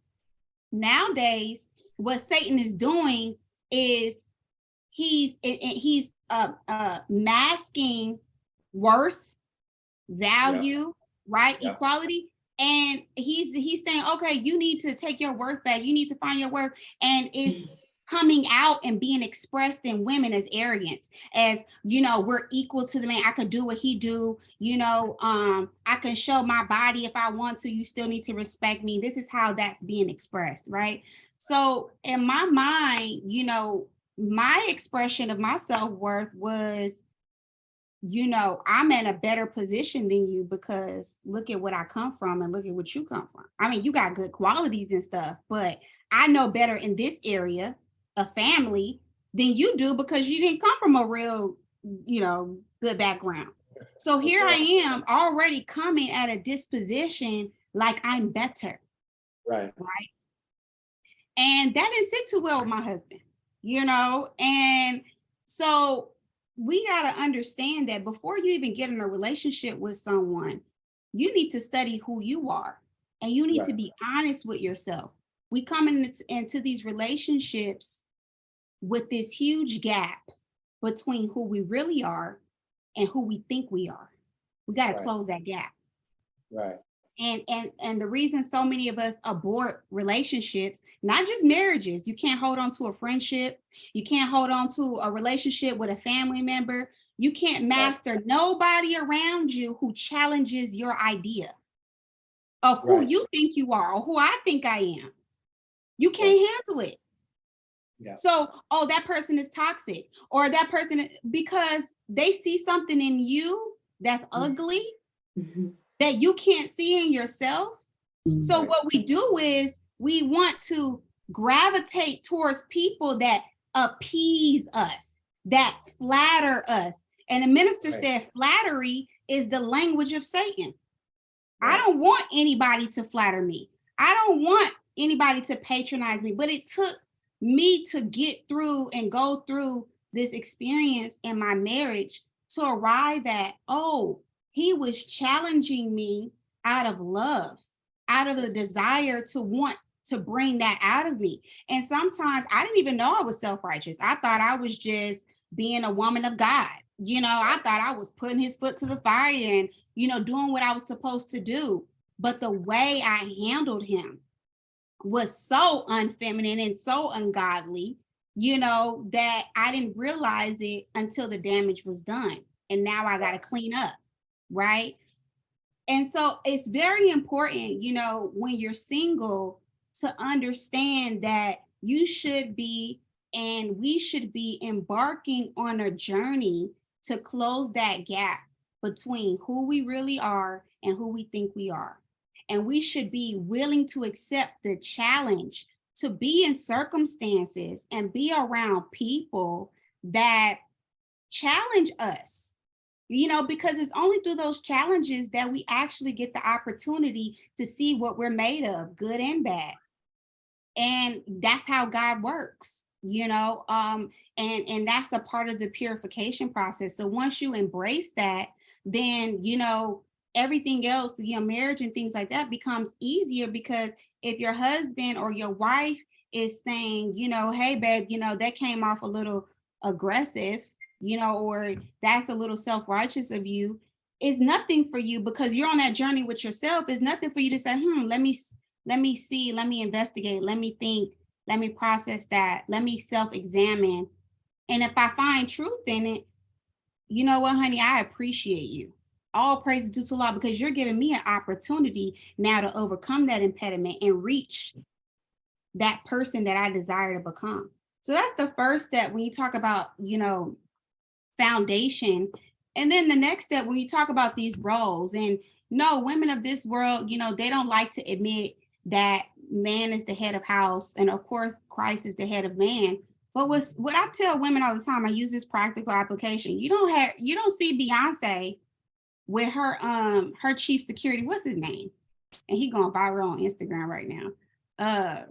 nowadays, what Satan is doing is he's masking worth, value, right? Equality. And he's saying, okay, you need to take your worth back. You need to find your worth. And it's coming out and being expressed in women as arrogance, as, you know, we're equal to the man. I could do what he do, you know, I can show my body if I want to, you still need to respect me. This is how that's being expressed, right? So in my mind, you know, my expression of my self-worth was, you know, I'm in a better position than you because look at what I come from and look at what you come from. I mean, you got good qualities and stuff, but I know better in this area of family than you do because you didn't come from a real, you know, good background. So here I am already coming at a disposition like I'm better. Right. Right. And that didn't sit too well with my husband, you know? And so we got to understand that before you even get in a relationship with someone, you need to study who you are and you need to be honest with yourself. We come into these relationships with this huge gap between who we really are and who we think we are. We got to close that gap. Right. And the reason so many of us abort relationships, not just marriages, you can't hold on to a friendship, you can't hold on to a relationship with a family member, you can't master nobody around you who challenges your idea of who you think you are or who I think I am. You can't handle it. Yeah. So, oh, that person is toxic, or that person, because they see something in you that's ugly. Mm-hmm. That you can't see in yourself. So what we do is we want to gravitate towards people that appease us, that flatter us. And the minister said flattery is the language of Satan. I don't want anybody to flatter me. I don't want anybody to patronize me, but it took me to get through and go through this experience in my marriage to arrive at, oh, he was challenging me out of love, out of the desire to want to bring that out of me. And sometimes I didn't even know I was self-righteous. I thought I was just being a woman of God. You know, I thought I was putting his foot to the fire and, you know, doing what I was supposed to do. But the way I handled him was so unfeminine and so ungodly, you know, that I didn't realize it until the damage was done. And now I got to clean up. Right. And so it's very important, you know, when you're single to understand that you should be and we should be embarking on a journey to close that gap between who we really are and who we think we are. And we should be willing to accept the challenge to be in circumstances and be around people that challenge us. You know, because it's only through those challenges that we actually get the opportunity to see what we're made of, good and bad. And that's how God works, you know, and that's a part of the purification process. So once you embrace that, then, you know, everything else, you know, marriage and things like that becomes easier, because if your husband or your wife is saying, you know, hey, babe, you know, that came off a little aggressive, you know, or that's a little self-righteous of you, is nothing for you because you're on that journey with yourself. It's nothing for you to say, let me see, let me investigate, let me think, let me process that, let me self-examine. And if I find truth in it, you know what, honey, I appreciate you. All praise is due to Allah, because you're giving me an opportunity now to overcome that impediment and reach that person that I desire to become. So that's the first step when you talk about, you know, foundation. And then the next step, when you talk about these roles, and no, women of this world, you know, they don't like to admit that man is the head of house. And of course, Christ is the head of man. But what I tell women all the time, I use this practical application. You don't see Beyonce with her chief security, what's his name? And he going viral on Instagram right now.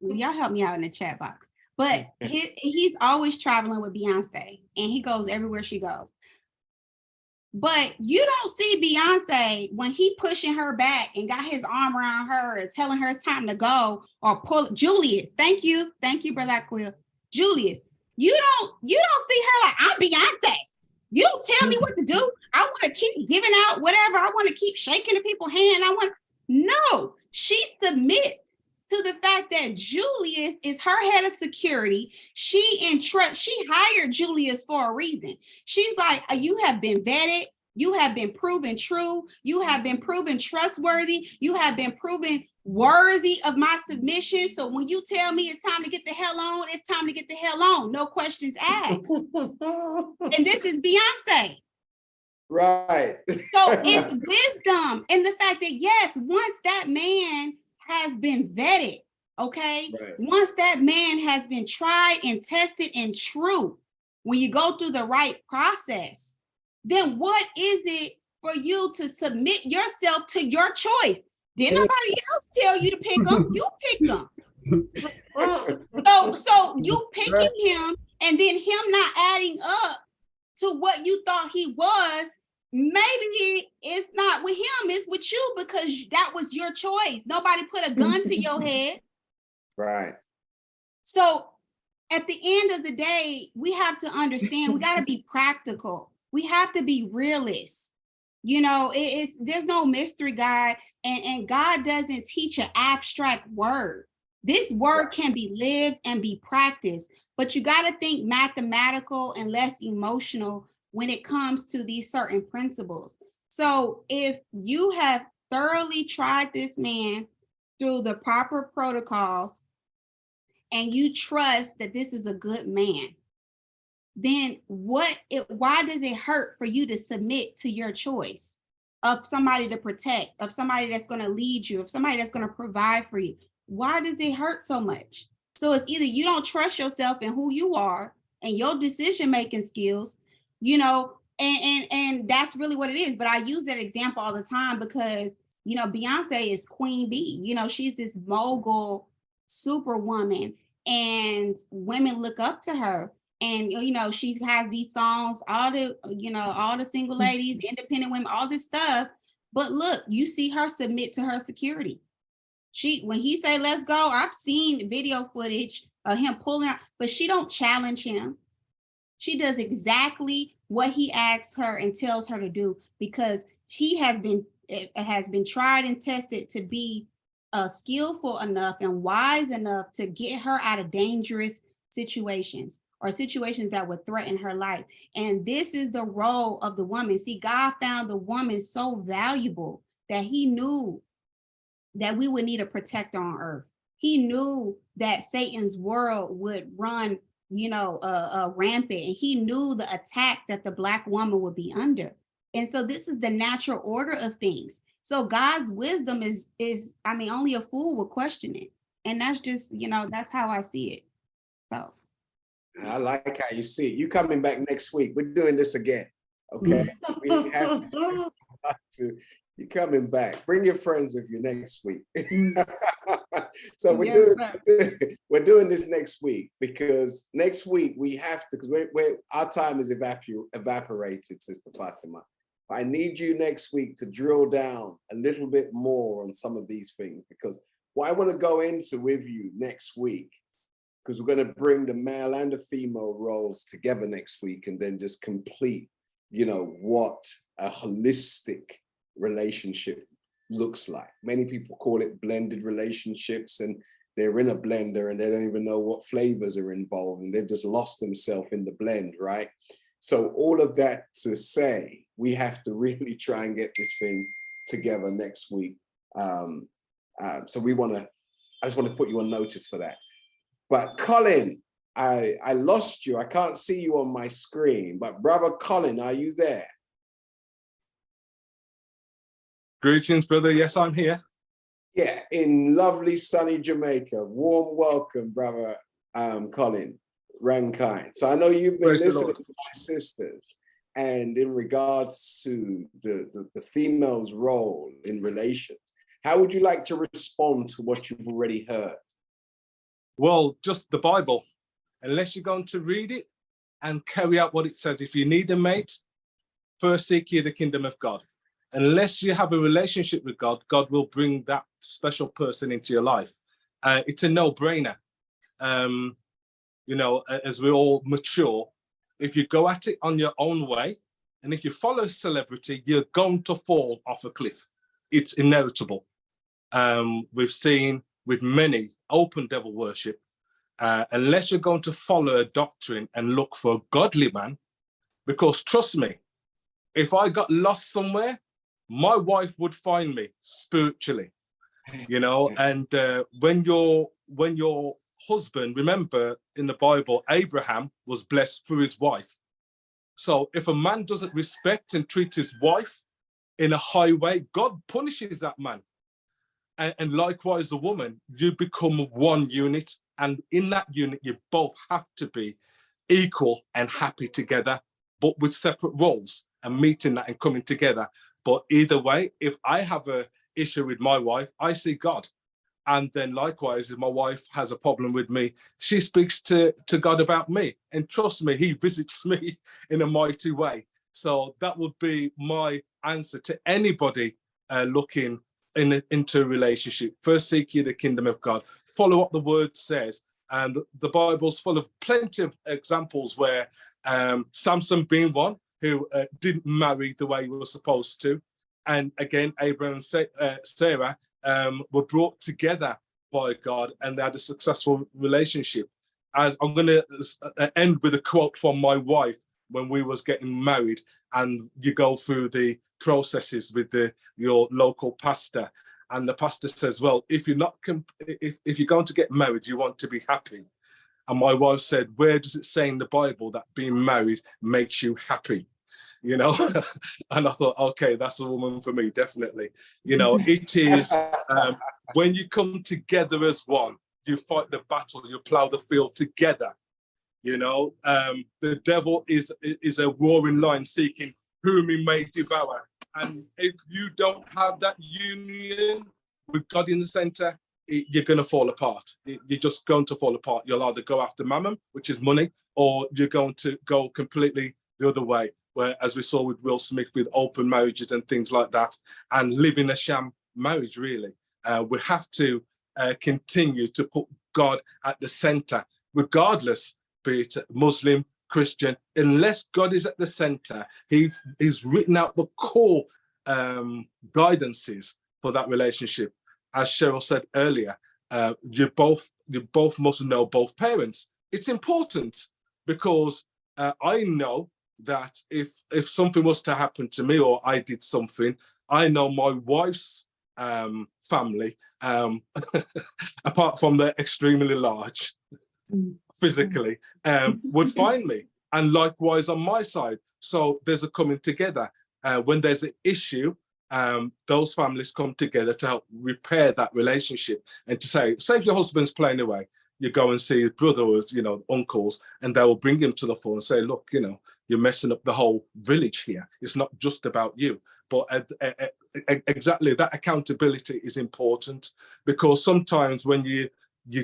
Y'all help me out in the chat box. But he's always traveling with Beyonce and he goes everywhere she goes. But you don't see Beyonce when he pushing her back and got his arm around her and telling her it's time to go, or pull Julius. Thank you, Brother Aquil. Julius, you don't see her like, I'm Beyonce. You don't tell me what to do. I want to keep giving out whatever. I want to keep shaking the people's hand. No, she submits to the fact that Julius is her head of security. She hired Julius for a reason. She's like, you have been vetted. You have been proven true. You have been proven trustworthy. You have been proven worthy of my submission. So when you tell me it's time to get the hell on, it's time to get the hell on. No questions asked. And this is Beyonce. Right. So it's wisdom in the fact that, yes, once that man has been vetted, okay, Right. Once that man has been tried and tested and true, when you go through the right process, then what is it for you to submit yourself to your choice? Did nobody else tell you to pick them? You pick them. So you picking him and then him not adding up to what you thought he was, maybe it's not with him, it's with you, because that was your choice. Nobody put a gun to your head. Right. So at the end of the day, we have to understand, we got to be practical. We have to be realists. You know, there's no mystery, God, and God doesn't teach an abstract word. This word can be lived and be practiced, but you got to think mathematical and less emotional when it comes to these certain principles. So if you have thoroughly tried this man through the proper protocols and you trust that this is a good man, then why does it hurt for you to submit to your choice of somebody to protect, of somebody that's going to lead you, of somebody that's going to provide for you? Why does it hurt so much? So it's either you don't trust yourself and who you are and your decision-making skills, you know, and that's really what it is. But I use that example all the time because, you know, Beyonce is Queen Bee. You know, she's this mogul superwoman and women look up to her. And, you know, she has these songs, all the single ladies, independent women, all this stuff. But look, you see her submit to her security. When he say, let's go, I've seen video footage of him pulling out, but she don't challenge him. She does exactly what he asks her and tells her to do, because he has been tried and tested to be skillful enough and wise enough to get her out of dangerous situations or situations that would threaten her life. And this is the role of the woman. See, God found the woman so valuable that he knew that we would need a protector on earth. He knew that Satan's world would run, rampant, and he knew the attack that the Black woman would be under. And so this is the natural order of things. So God's wisdom is only a fool would question it. And that's just, that's how I see it. So. I like how you see it. You coming back next week. We're doing this again. Okay. We have to. You're coming back. Bring your friends with you next week. So we're doing this next week because next week we have to, because our time is evaporated, Sister Fatimah. I need you next week to drill down a little bit more on some of these things, because what I want to go into with you next week, because we're going to bring the male and the female roles together next week and then just complete, what a holistic relationship looks like. Many people call it blended relationships, and they're in a blender and they don't even know what flavors are involved and they've just lost themselves in the blend, right? So all of that to say, we have to really try and get this thing together next week. So I just want to put you on notice for that. But Colin, I lost you. I can't see you on my screen, but brother Colin, are you there? Greetings, brother. Yes, I'm here. Yeah, in lovely sunny Jamaica. Warm welcome, brother Colin, Rankine. So I know you've been listening to my sisters, and in regards to the female's role in relations, how would you like to respond to what you've already heard? Well, just the Bible. Unless you're going to read it and carry out what it says. If you need a mate, first seek ye the kingdom of God. Unless you have a relationship with God, God will bring that special person into your life. It's a no-brainer. As we all mature, if you go at it on your own way, and if you follow celebrity, you're going to fall off a cliff. It's inevitable. We've seen with many, open devil worship, unless you're going to follow a doctrine and look for a godly man, because trust me, if I got lost somewhere, my wife would find me spiritually, you know. And when your husband, remember in the Bible, Abraham was blessed through his wife. So if a man doesn't respect and treat his wife in a high way, God punishes that man. And likewise, a woman, you become one unit. And in that unit, you both have to be equal and happy together, but with separate roles, and meeting that and coming together. But either way, if I have an issue with my wife, I see God. And then likewise, if my wife has a problem with me, she speaks to God about me. And trust me, he visits me in a mighty way. So that would be my answer to anybody looking into a relationship. First, seek ye the kingdom of God. Follow what the word says. And the Bible's full of plenty of examples where Samson being one who didn't marry the way he was supposed to. And again, Abraham and Sarah were brought together by God, and they had a successful relationship. As I'm going to end with a quote from my wife when we was getting married, and you go through the processes with your local pastor, and the pastor says, well, if you're going to get married, you want to be happy. And my wife said, where does it say in the Bible that being married makes you happy? You know, and I thought, okay, that's a woman for me, definitely. You know, it is when you come together as one, you fight the battle, you plow the field together. You know, the devil is a roaring lion seeking whom he may devour. And if you don't have that union with God in the center, you're going to fall apart. You're just going to fall apart. You'll either go after mammon, which is money, or you're going to go completely the other way, where, as we saw with Will Smith, with open marriages and things like that, and living a sham marriage, really. We have to continue to put God at the center, regardless, be it Muslim, Christian. Unless God is at the center, he's written out the core guidances for that relationship. As Cheryl said earlier, you both must know both parents. It's important because I know that if something was to happen to me, or I did something, I know my wife's family, apart from they're extremely large physically, would find me. And likewise on my side. So there's a coming together. When there's an issue, those families come together to help repair that relationship, and to say if your husband's playing away, you go and see his brother or his, uncles, and they will bring him to the fore and say, look, you're messing up the whole village here. It's not just about you. But exactly, that accountability is important, because sometimes when you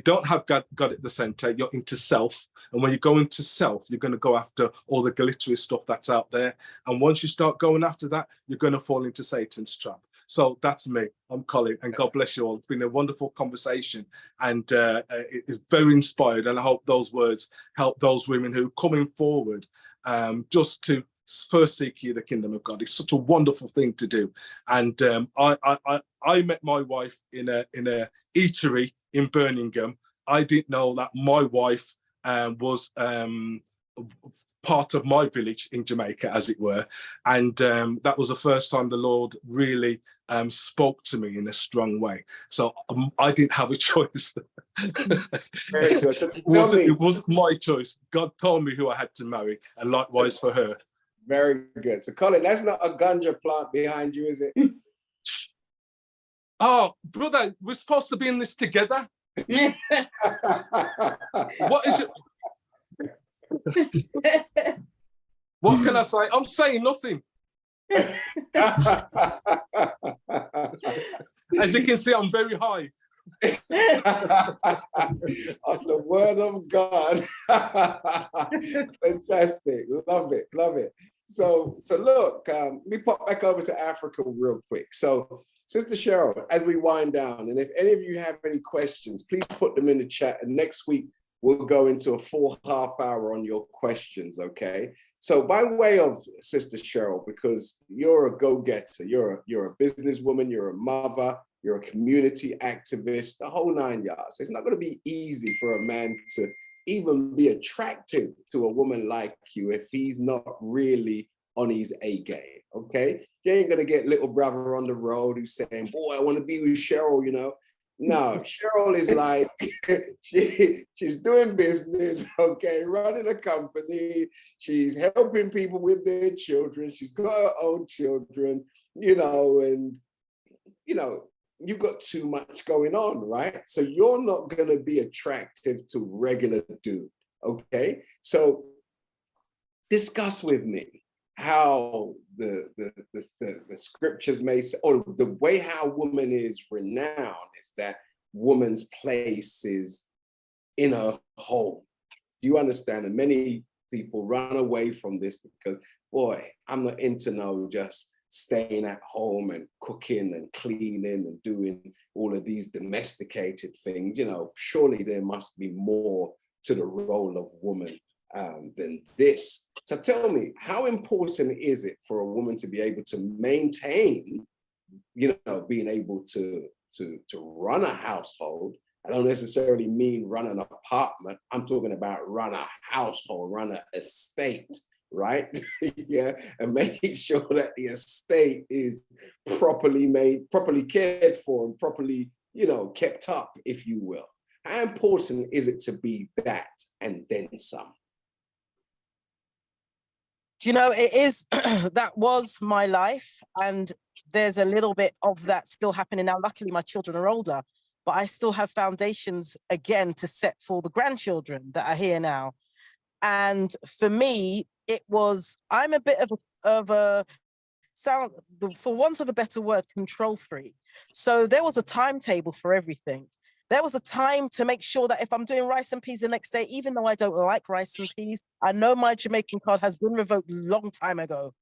don't have God at the center, you're into self. And when you go into self, you're going to go after all the glittery stuff that's out there. And once you start going after that, you're going to fall into Satan's trap. So that's me. I'm Colin, and God bless you all. It's been a wonderful conversation, and it is very inspired. And I hope those words help those women who are coming forward just to first seek ye the kingdom of God. It's such a wonderful thing to do. And I met my wife in a eatery in Birmingham. I didn't know that my wife was part of my village in Jamaica, as it were. And that was the first time the Lord really spoke to me in a strong way. So I didn't have a choice. Very good. So it wasn't my choice. God told me who I had to marry, and likewise for her. Very good. So Colin, that's not a ganja plant behind you, is it? Oh, brother, we're supposed to be in this together. What is it? What can I say? I'm saying nothing. As you can see, I'm very high. On the word of God. Fantastic. Love it. Love it. So look, let me pop back over to Africa real quick. So Sister Cheryl, as we wind down, and if any of you have any questions, please put them in the chat. And next week, we'll go into a full half hour on your questions, okay? So by way of Sister Cheryl, because you're a go-getter, you're a businesswoman, you're a mother, you're a community activist, the whole 9 yards. So it's not going to be easy for a man to even be attractive to a woman like you if he's not really on his A game, okay? You ain't going to get little brother on the road who's saying, boy, I want to be with Cheryl, you know? No, Cheryl is like, she's doing business, okay, running a company. She's helping people with their children. She's got her own children, you know, and, you know, you've got too much going on, right? So you're not going to be attractive to regular dude, okay? So discuss with me how the scriptures may say, or the way how woman is renowned is that woman's place is in her home. Do you understand? And many people run away from this because, boy, I'm not into no just staying at home and cooking and cleaning and doing all of these domesticated things. You know, surely there must be more to the role of woman than this. So tell me, how important is it for a woman to be able to maintain, you know, being able to run a household? I don't necessarily mean run an apartment. I'm talking about run a household, run an estate, right? Yeah, and make sure that the estate is properly made, properly cared for, and properly, you know, kept up, if you will. How important is it to be that and then some? Do you know, it is, that was my life. And there's a little bit of that still happening now. Luckily, my children are older, but I still have foundations again to set for the grandchildren that are here now. And for me, it was, I'm a bit of a sound, for want of a better word, control freak. So there was a timetable for everything. There was a time to make sure that if I'm doing rice and peas the next day, even though I don't like rice and peas, I know my Jamaican card has been revoked a long time ago.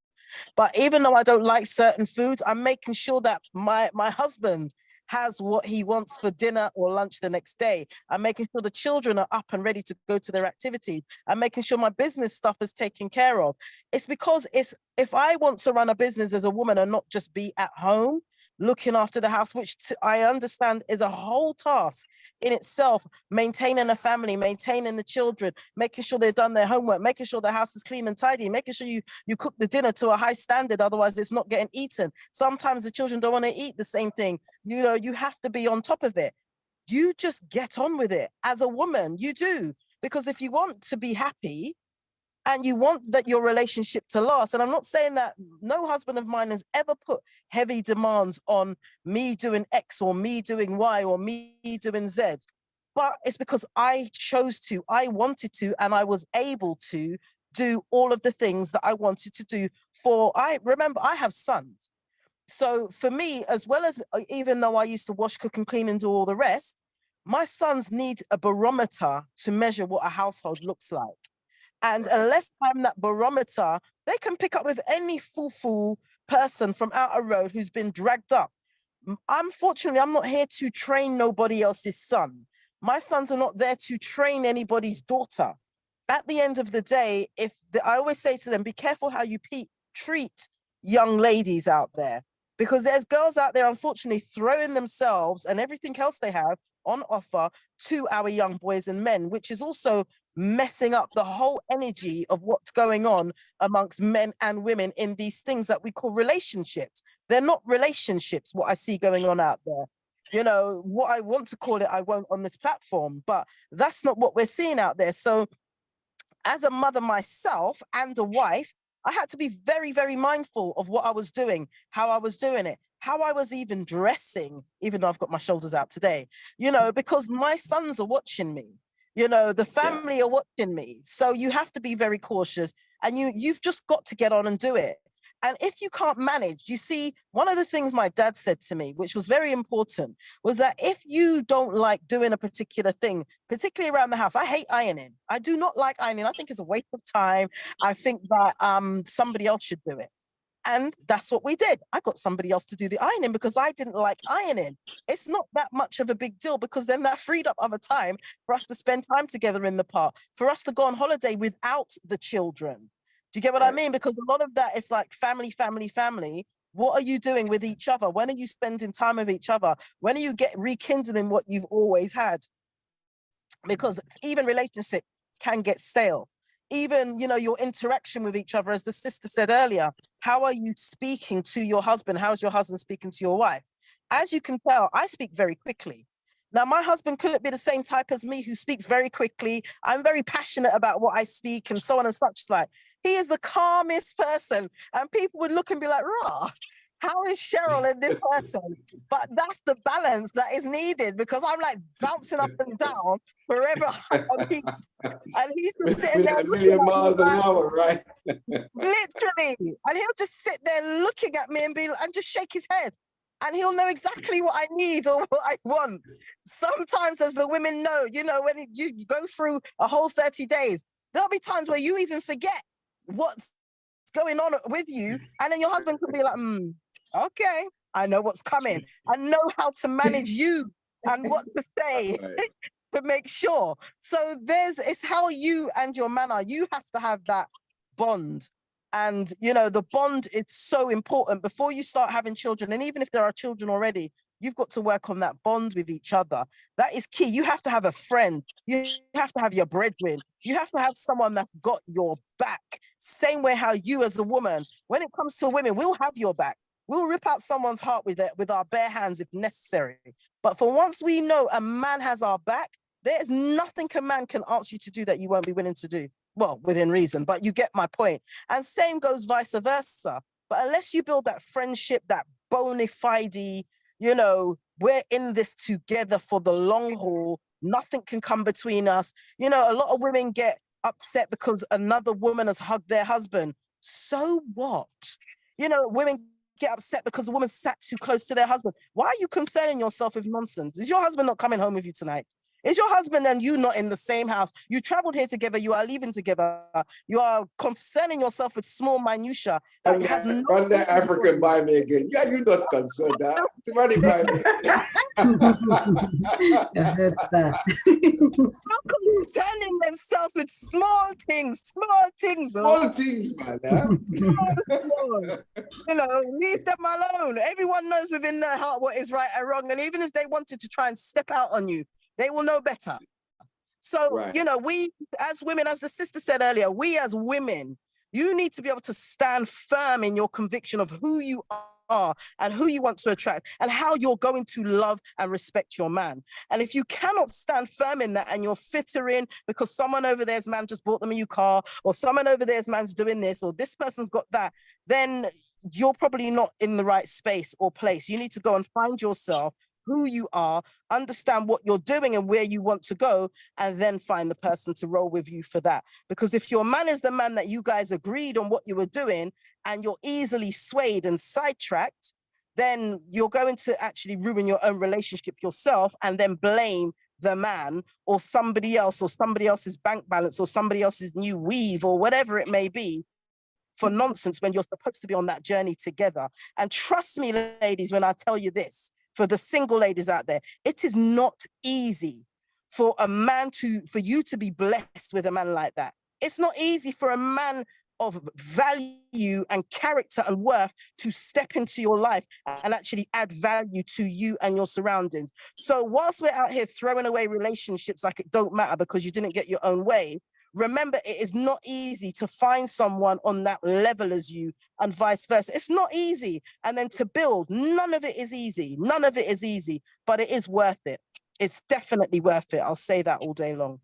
But even though I don't like certain foods, I'm making sure that my husband has what he wants for dinner or lunch the next day. I'm making sure the children are up and ready to go to their activities. I'm making sure my business stuff is taken care of. It's because if I want to run a business as a woman and not just be at home, looking after the house, which I understand is a whole task in itself, maintaining a family, maintaining the children, making sure they've done their homework, making sure the house is clean and tidy, making sure you cook the dinner to a high standard, otherwise it's not getting eaten. Sometimes the children don't want to eat the same thing. You know, you have to be on top of it. You just get on with it. As a woman, you do. Because if you want to be happy, and you want that your relationship to last. And I'm not saying that no husband of mine has ever put heavy demands on me doing X or me doing Y or me doing Z. But it's because I chose to, I wanted to, and I was able to do all of the things that I wanted to do remember, I have sons. So for me, as well as, even though I used to wash, cook, and clean and do all the rest, my sons need a barometer to measure what a household looks like. And unless I'm that barometer, they can pick up with any fool person from out a road who's been dragged up. Unfortunately, I'm not here to train nobody else's son. My sons are not there to train anybody's daughter. At the end of the day, I always say to them, be careful how you treat young ladies out there, because there's girls out there, unfortunately, throwing themselves and everything else they have on offer to our young boys and men, which is also messing up the whole energy of what's going on amongst men and women in these things that we call relationships. They're not relationships, what I see going on out there. You know, what I want to call it, I won't on this platform, but that's not what we're seeing out there. So as a mother myself and a wife, I had to be very, very mindful of what I was doing, how I was doing it, how I was even dressing, even though I've got my shoulders out today, you know, because my sons are watching me. You know, the family are watching me. So you have to be very cautious, and you've just got to get on and do it. And if you can't manage, you see, one of the things my dad said to me, which was very important, was that if you don't like doing a particular thing, particularly around the house, I hate ironing. I do not like ironing. I think it's a waste of time. I think that somebody else should do it. And that's what we did. I got somebody else to do the ironing because I didn't like ironing. It's not that much of a big deal, because then that freed up other time for us to spend time together in the park, for us to go on holiday without the children. Do you get what I mean? Because a lot of that is like family. What are you doing with each other? When are you spending time with each other? When are you rekindling what you've always had? Because even relationship can get stale. Even, you know, your interaction with each other, as the sister said earlier, how are you speaking to your husband? How's your husband speaking to your wife? As you can tell, I speak very quickly. Now, my husband couldn't be the same type as me, who speaks very quickly. I'm very passionate about what I speak and so on and such like. He is the calmest person, and people would look and be like, rah, how is Cheryl and this person? But that's the balance that is needed, because I'm like bouncing up and down forever on heat. And he's just sitting there a million miles an hour, right? literally. And he'll just sit there looking at me and just shake his head. And he'll know exactly what I need or what I want. Sometimes, as the women know, you know, when you go through a whole 30 days, there'll be times where you even forget what's going on with you. And then your husband could be like, okay, I know what's coming. I know how to manage you and what to say to make sure. So it's how you and your man are. You have to have that bond. And, you know, the bond is so important before you start having children. And even if there are children already, you've got to work on that bond with each other. That is key. You have to have a friend. You have to have your brethren. You have to have someone that's got your back. Same way how you as a woman, when it comes to women, we'll have your back. We'll rip out someone's heart with our bare hands if necessary. But for once we know a man has our back, there's nothing a man can ask you to do that you won't be willing to do. Well, within reason, but you get my point. And same goes vice versa. But unless you build that friendship, that bona fide, you know, we're in this together for the long haul, nothing can come between us. You know, a lot of women get upset because another woman has hugged their husband. So what? You know, women get upset because a woman sat too close to their husband. Why are you concerning yourself with nonsense? Is your husband not coming home with you tonight? Is your husband and you not in the same house? You traveled here together, you are leaving together. You are concerning yourself with small minutiae that has no... Run that African by me again. Yeah, you're not concerned that. Run it by me. I heard that. Concerning themselves with small things. Small things, man. Huh? You know, leave them alone. Everyone knows within their heart what is right and wrong. And even if they wanted to try and step out on you, they will know better. So, you know, we as women, as the sister said earlier, we as women, you need to be able to stand firm in your conviction of who you are and who you want to attract and how you're going to love and respect your man. And if you cannot stand firm in that and you're fittering because someone over there's man just bought them a new car, or someone over there's man's doing this, or this person's got that, then you're probably not in the right space or place. You need to go and find yourself, who you are, understand what you're doing and where you want to go, and then find the person to roll with you for that. Because if your man is the man that you guys agreed on what you were doing and you're easily swayed and sidetracked, then you're going to actually ruin your own relationship yourself and then blame the man or somebody else or somebody else's bank balance or somebody else's new weave or whatever it may be for nonsense when you're supposed to be on that journey together. And trust me, ladies, when I tell you this, for the single ladies out there, it is not easy for for you to be blessed with a man like that. It's not easy for a man of value and character and worth to step into your life and actually add value to you and your surroundings. So whilst we're out here throwing away relationships like it don't matter because you didn't get your own way, remember, it is not easy to find someone on that level as you and vice versa. It's not easy. And then to build, none of it is easy. None of it is easy, but it is worth it. It's definitely worth it. I'll say that all day long.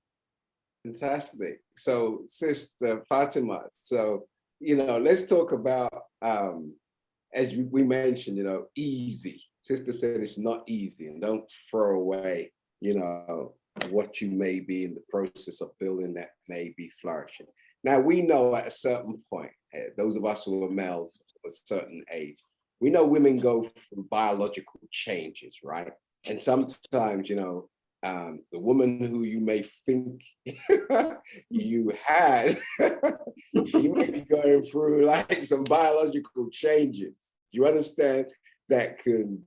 Fantastic. So, Sister Fatimah, so, you know, let's talk about, as we mentioned, you know, easy. Sister said it's not easy, and don't throw away, you know, what you may be in the process of building that may be flourishing. Now, we know at a certain point, those of us who are males of a certain age, we know women go through biological changes, right? And sometimes, you know, the woman who you may think you had, you may be going through like some biological changes. You understand? That can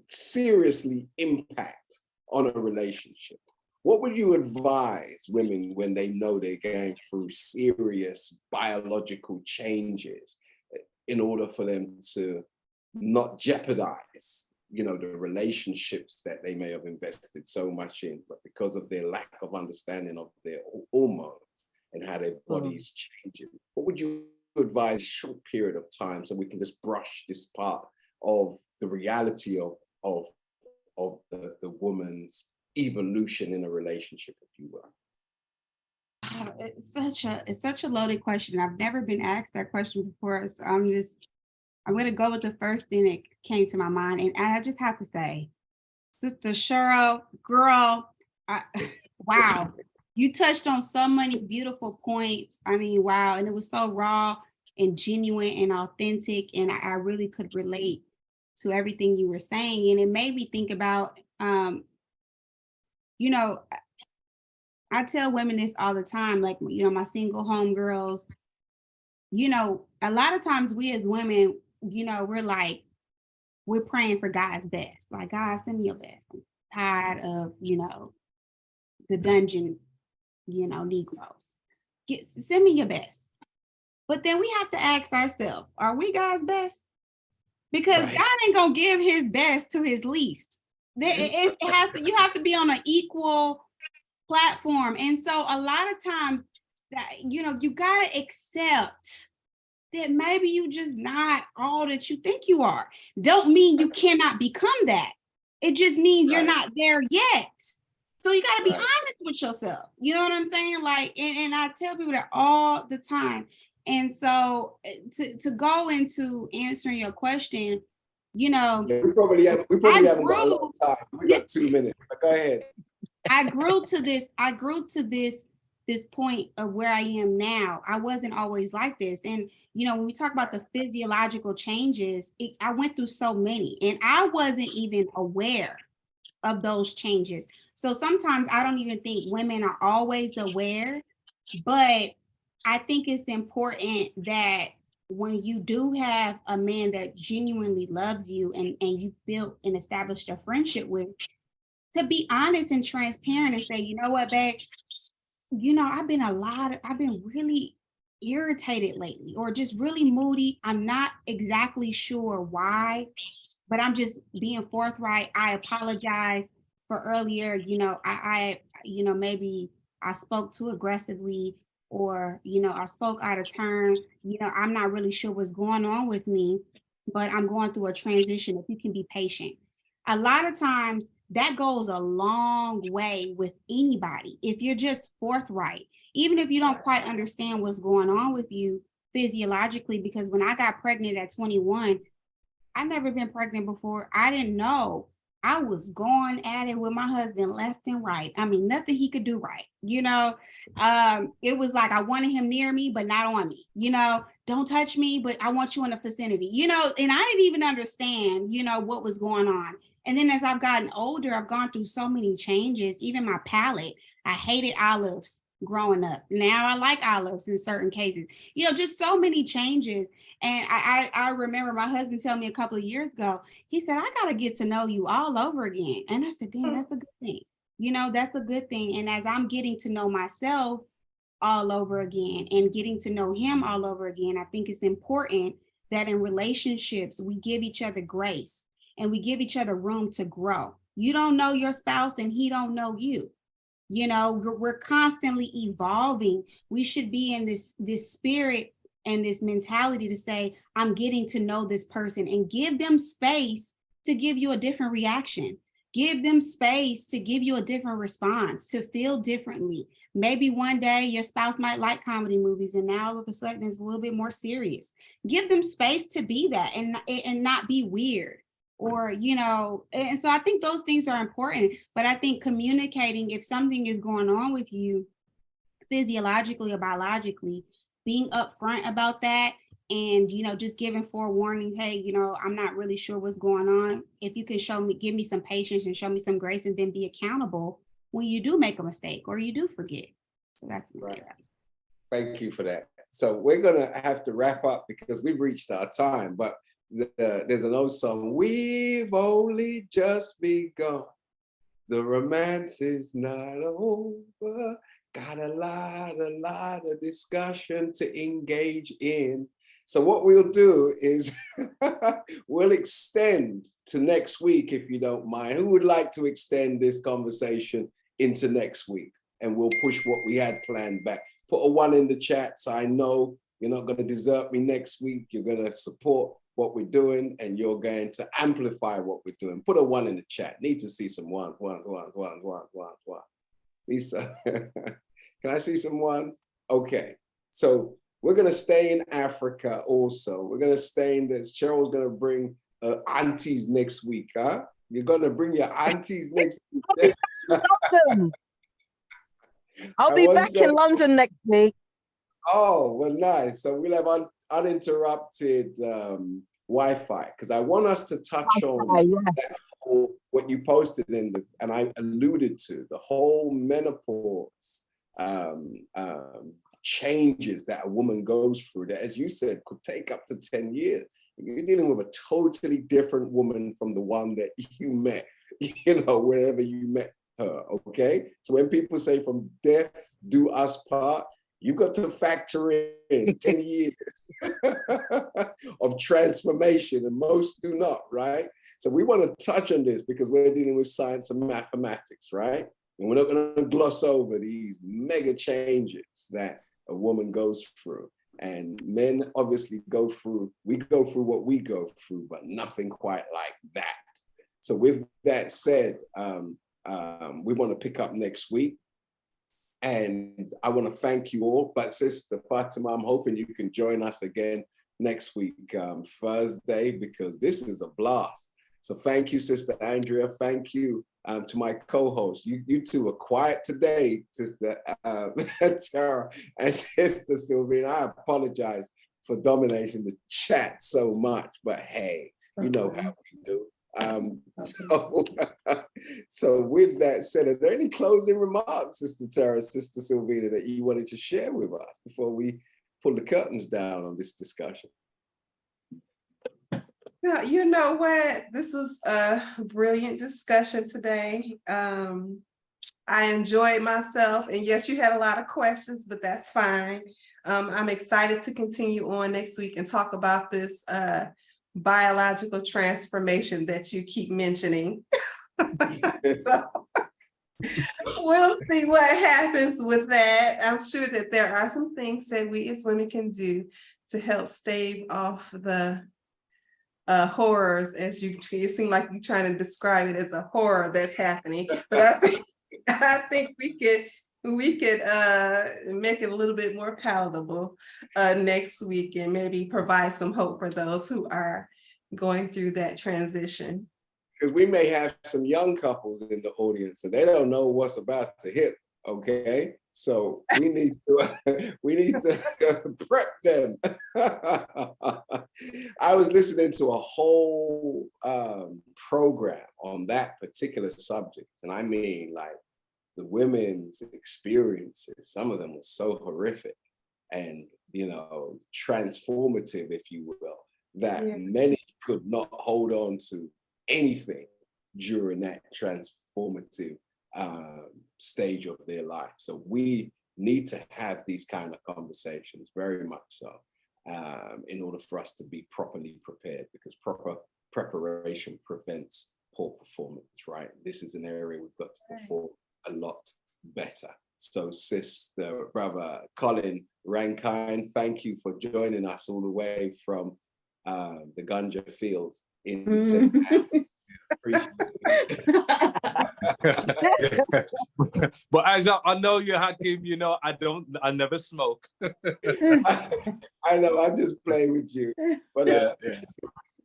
seriously impact on a relationship. What would you advise women when they know they're going through serious biological changes in order for them to not jeopardize, you know, the relationships that they may have invested so much in, but because of their lack of understanding of their hormones and how their body's changing. What would you advise a short period of time so we can just brush this part of the reality of the woman's evolution in a relationship, if you will? It's such a loaded question. I've never been asked that question before, so I'm going to go with the first thing that came to my mind, and I just have to say, Sister Cheryl, girl, wow, you touched on so many beautiful points. I mean, wow, and it was so raw and genuine and authentic, and I really could relate to everything you were saying, and it made me think about, you know, I tell women this all the time, like, you know, my single home girls, you know, a lot of times we as women, you know, we're praying for God's best. Like, God, send me your best. I'm tired of, you know, the dungeon, you know, Negroes. Send me your best. But then we have to ask ourselves, are we God's best? Because Right. God ain't gonna give his best to his least. It has to, you have to be on an equal platform. And so a lot of times that, you know, you gotta accept that maybe you just not all that you think you are. Don't mean you cannot become that. It just means you're not there yet. So you got to be honest with yourself. You know what I'm saying? Like, and I tell people that all the time. And so to go into answering your question, you know, Yeah, we probably haven't got a lot of time. We got 2 minutes. But go ahead. I grew to this point of where I am now. I wasn't always like this. And, you know, when we talk about the physiological changes, I went through so many, and I wasn't even aware of those changes. So sometimes I don't even think women are always aware, but I think it's important that when you do have a man that genuinely loves you and you built and established a friendship with, to be honest and transparent and say, you know what, babe, you know, I've been really irritated lately, or just really moody. I'm not exactly sure why, but I'm just being forthright. I apologize for earlier. You know, you know, maybe I spoke too aggressively, or, you know, I spoke out of turn. You know, I'm not really sure what's going on with me, but I'm going through a transition. If you can be patient. A lot of times that goes a long way with anybody. If you're just forthright, even if you don't quite understand what's going on with you physiologically, because when I got pregnant at 21, I've never been pregnant before. I didn't know. I was going at it with my husband left and right. I mean, nothing he could do right. You know, it was like I wanted him near me, but not on me. You know, don't touch me, but I want you in the vicinity. You know, and I didn't even understand, you know, what was going on. And then as I've gotten older, I've gone through so many changes, even my palate. I hated olives growing up. Now I like olives in certain cases, you know, just so many changes. And I remember my husband telling me a couple of years ago, he said, I got to get to know you all over again. And I said, damn, that's a good thing. You know, that's a good thing. And as I'm getting to know myself all over again and getting to know him all over again, I think it's important that in relationships, we give each other grace and we give each other room to grow. You don't know your spouse and he don't know you. You know, we're constantly evolving. We should be in this spirit and this mentality to say, I'm getting to know this person, and give them space to give you a different reaction. Give them space to give you a different response, to feel differently. Maybe one day your spouse might like comedy movies, and now all of a sudden it's a little bit more serious. Give them space to be that and not be weird. Or, you know, and so I think those things are important. But I think communicating, if something is going on with you physiologically or biologically, being upfront about that, and, you know, just giving forewarning, hey, you know, I'm not really sure what's going on. If you can give me some patience and show me some grace, and then be accountable when you do make a mistake or you do forget. So that's right. Thank you for that. So we're gonna have to wrap up because we've reached our time, but there's an old song, we've only just begun. The romance is not over. Got a lot of discussion to engage in. So what we'll do is we'll extend to next week, if you don't mind. Who would like to extend this conversation into next week? And we'll push what we had planned back. Put a 1 in the chat so I know you're not going to desert me next week. You're going to support what we're doing and you're going to amplify what we're doing. Put a 1 in the chat. Need to see some ones. Lisa, can I see some ones? Okay. So we're going to stay in Africa also. We're going to stay in this. Cheryl's going to bring aunties next week, huh? You're going to bring your aunties next week. I'll be back in London next week. Oh, well, nice. So we'll have uninterrupted Wi-Fi, because I want us to touch on that whole, what you posted in the, and I alluded to, the whole menopause changes that a woman goes through that, as you said, could take up to 10 years. You're dealing with a totally different woman from the one that you met, wherever you met her, okay? So when people say from death do us part, you've got to factor in 10 years of transformation, and most do not, right? So we want to touch on this because we're dealing with science and mathematics, right? And we're not going to gloss over these mega changes that a woman goes through. And men obviously we go through what we go through, but nothing quite like that. So with that said, we want to pick up next week. And I want to thank you all. But Sister Fatimah, I'm hoping you can join us again next week, Thursday, because this is a blast. So thank you, Sister Andrea. Thank you to my co-host. You two are quiet today, Sister Cheryl and Sister Sylvina. I apologize for dominating the chat so much, but hey, you know how we do. So with that said, are there any closing remarks, Sister Tara, Sister Sylvina, that you wanted to share with us before we pull the curtains down on this discussion? Yeah, you know what? This was a brilliant discussion today. I enjoyed myself, and yes, you had a lot of questions, but that's fine. I'm excited to continue on next week and talk about this biological transformation that you keep mentioning. So, we'll see what happens with that. I'm sure that there are some things that we as women can do to help stave off the horrors, as it seems like you're trying to describe it as a horror that's happening. But I think we could make it a little bit more palatable next week, and maybe provide some hope for those who are going through that transition. Because we may have some young couples in the audience and they don't know what's about to hit, okay? So we need to prep them. I was listening to a whole program on that particular subject, and I mean, like, the women's experiences, some of them were so horrific and, transformative, if you will, that many could not hold on to anything during that transformative stage of their life. So we need to have these kind of conversations, very much so, in order for us to be properly prepared, because proper preparation prevents poor performance, right? This is an area we've got to perform a lot better. So Sister, Brother Colin, Rankine, thank you for joining us all the way from the Ganja fields in St. But as I know you, Hakim, I never smoke. I know, I'm just playing with you. But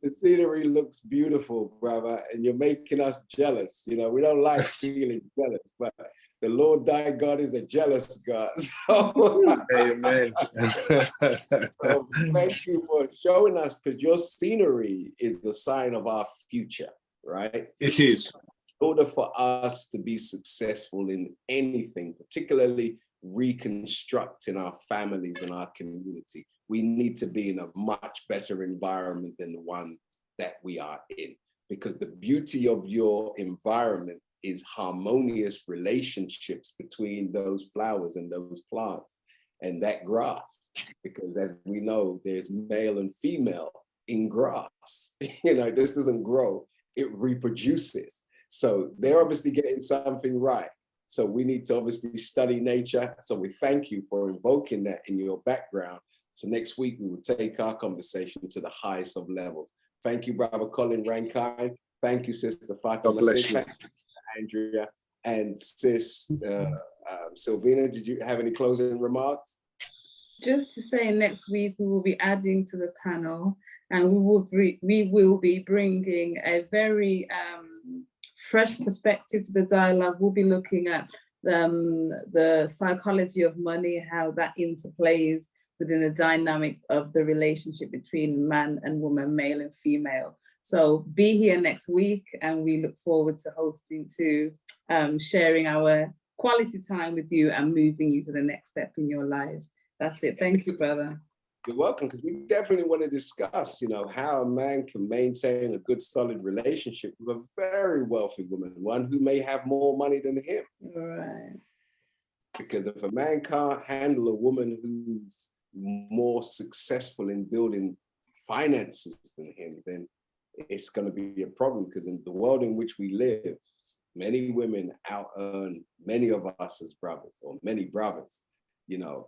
the scenery looks beautiful, brother, and you're making us jealous. We don't like feeling jealous, but the Lord thy God is a jealous God. So, amen. So thank you for showing us, because your scenery is the sign of our future, right? It is. In order for us to be successful in anything, particularly reconstructing our families and our community, we need to be in a much better environment than the one that we are in. Because the beauty of your environment is harmonious relationships between those flowers and those plants and that grass. because as we know, there's male and female in grass. This doesn't grow, it reproduces. So they're obviously getting something right. So we need to obviously study nature. So we thank you for invoking that in your background. So next week, we will take our conversation to the highest of levels. Thank you, Brother Colin Rankine. Thank you, Sister Fatimah. God bless you. Thank you, Andrea. And Sis Sylvina, did you have any closing remarks? Just to say, next week we will be adding to the panel, and we will be bringing a very fresh perspective to the dialogue. We'll be looking at the psychology of money, how that interplays within the dynamics of the relationship between man and woman, male and female. So be here next week, and we look forward to sharing our quality time with you and moving you to the next step in your lives. That's it. Thank you, brother. You're welcome, because we definitely want to discuss, how a man can maintain a good, solid relationship with a very wealthy woman, one who may have more money than him. Right. Because if a man can't handle a woman who's more successful in building finances than him, then it's going to be a problem, because in the world in which we live, many women out-earn many of us as brothers, or many brothers,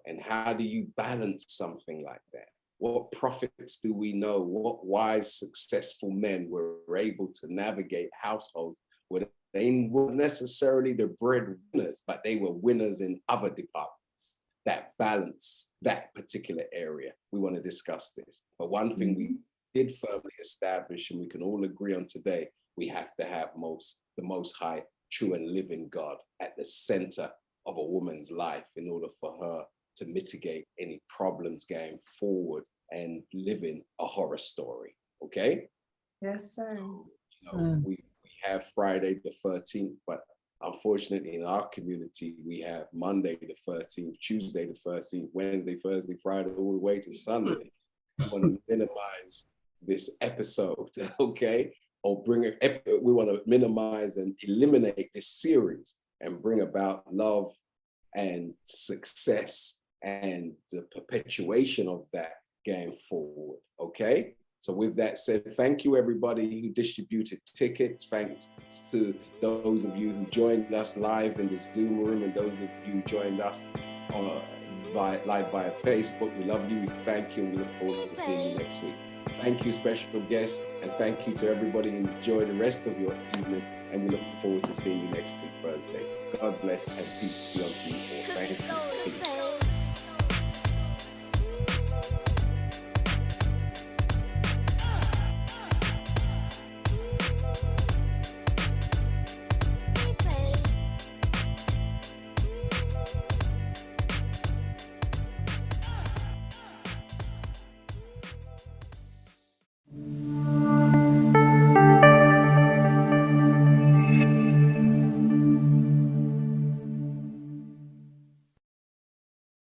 and how do you balance something like that? What profits do we know? What wise, successful men were able to navigate households where they weren't necessarily the breadwinners, but they were winners in other departments that balance that particular area? We want to discuss this. But one thing we did firmly establish, and we can all agree on today, we have to have the most high, true and living God at the center of a woman's life in order for her to mitigate any problems going forward and living a horror story. Okay? Yes, sir. We have Friday the 13th, but unfortunately in our community, we have Monday the 13th, Tuesday the 13th, Wednesday, Thursday, Friday, all the way to Sunday. We want to minimize this episode, okay? Or we want to minimize and eliminate this series and bring about love and success and the perpetuation of that going forward, okay? So with that said, thank you everybody who distributed tickets. Thanks to those of you who joined us live in the Zoom room, and those of you who joined us live via Facebook. We love you, we thank you, and we look forward to seeing you next week. Thank you, special guests, and thank you to everybody. Enjoy the rest of your evening, and we look forward to seeing you next week, Thursday. God bless and peace be unto you all. Thank you. Peace.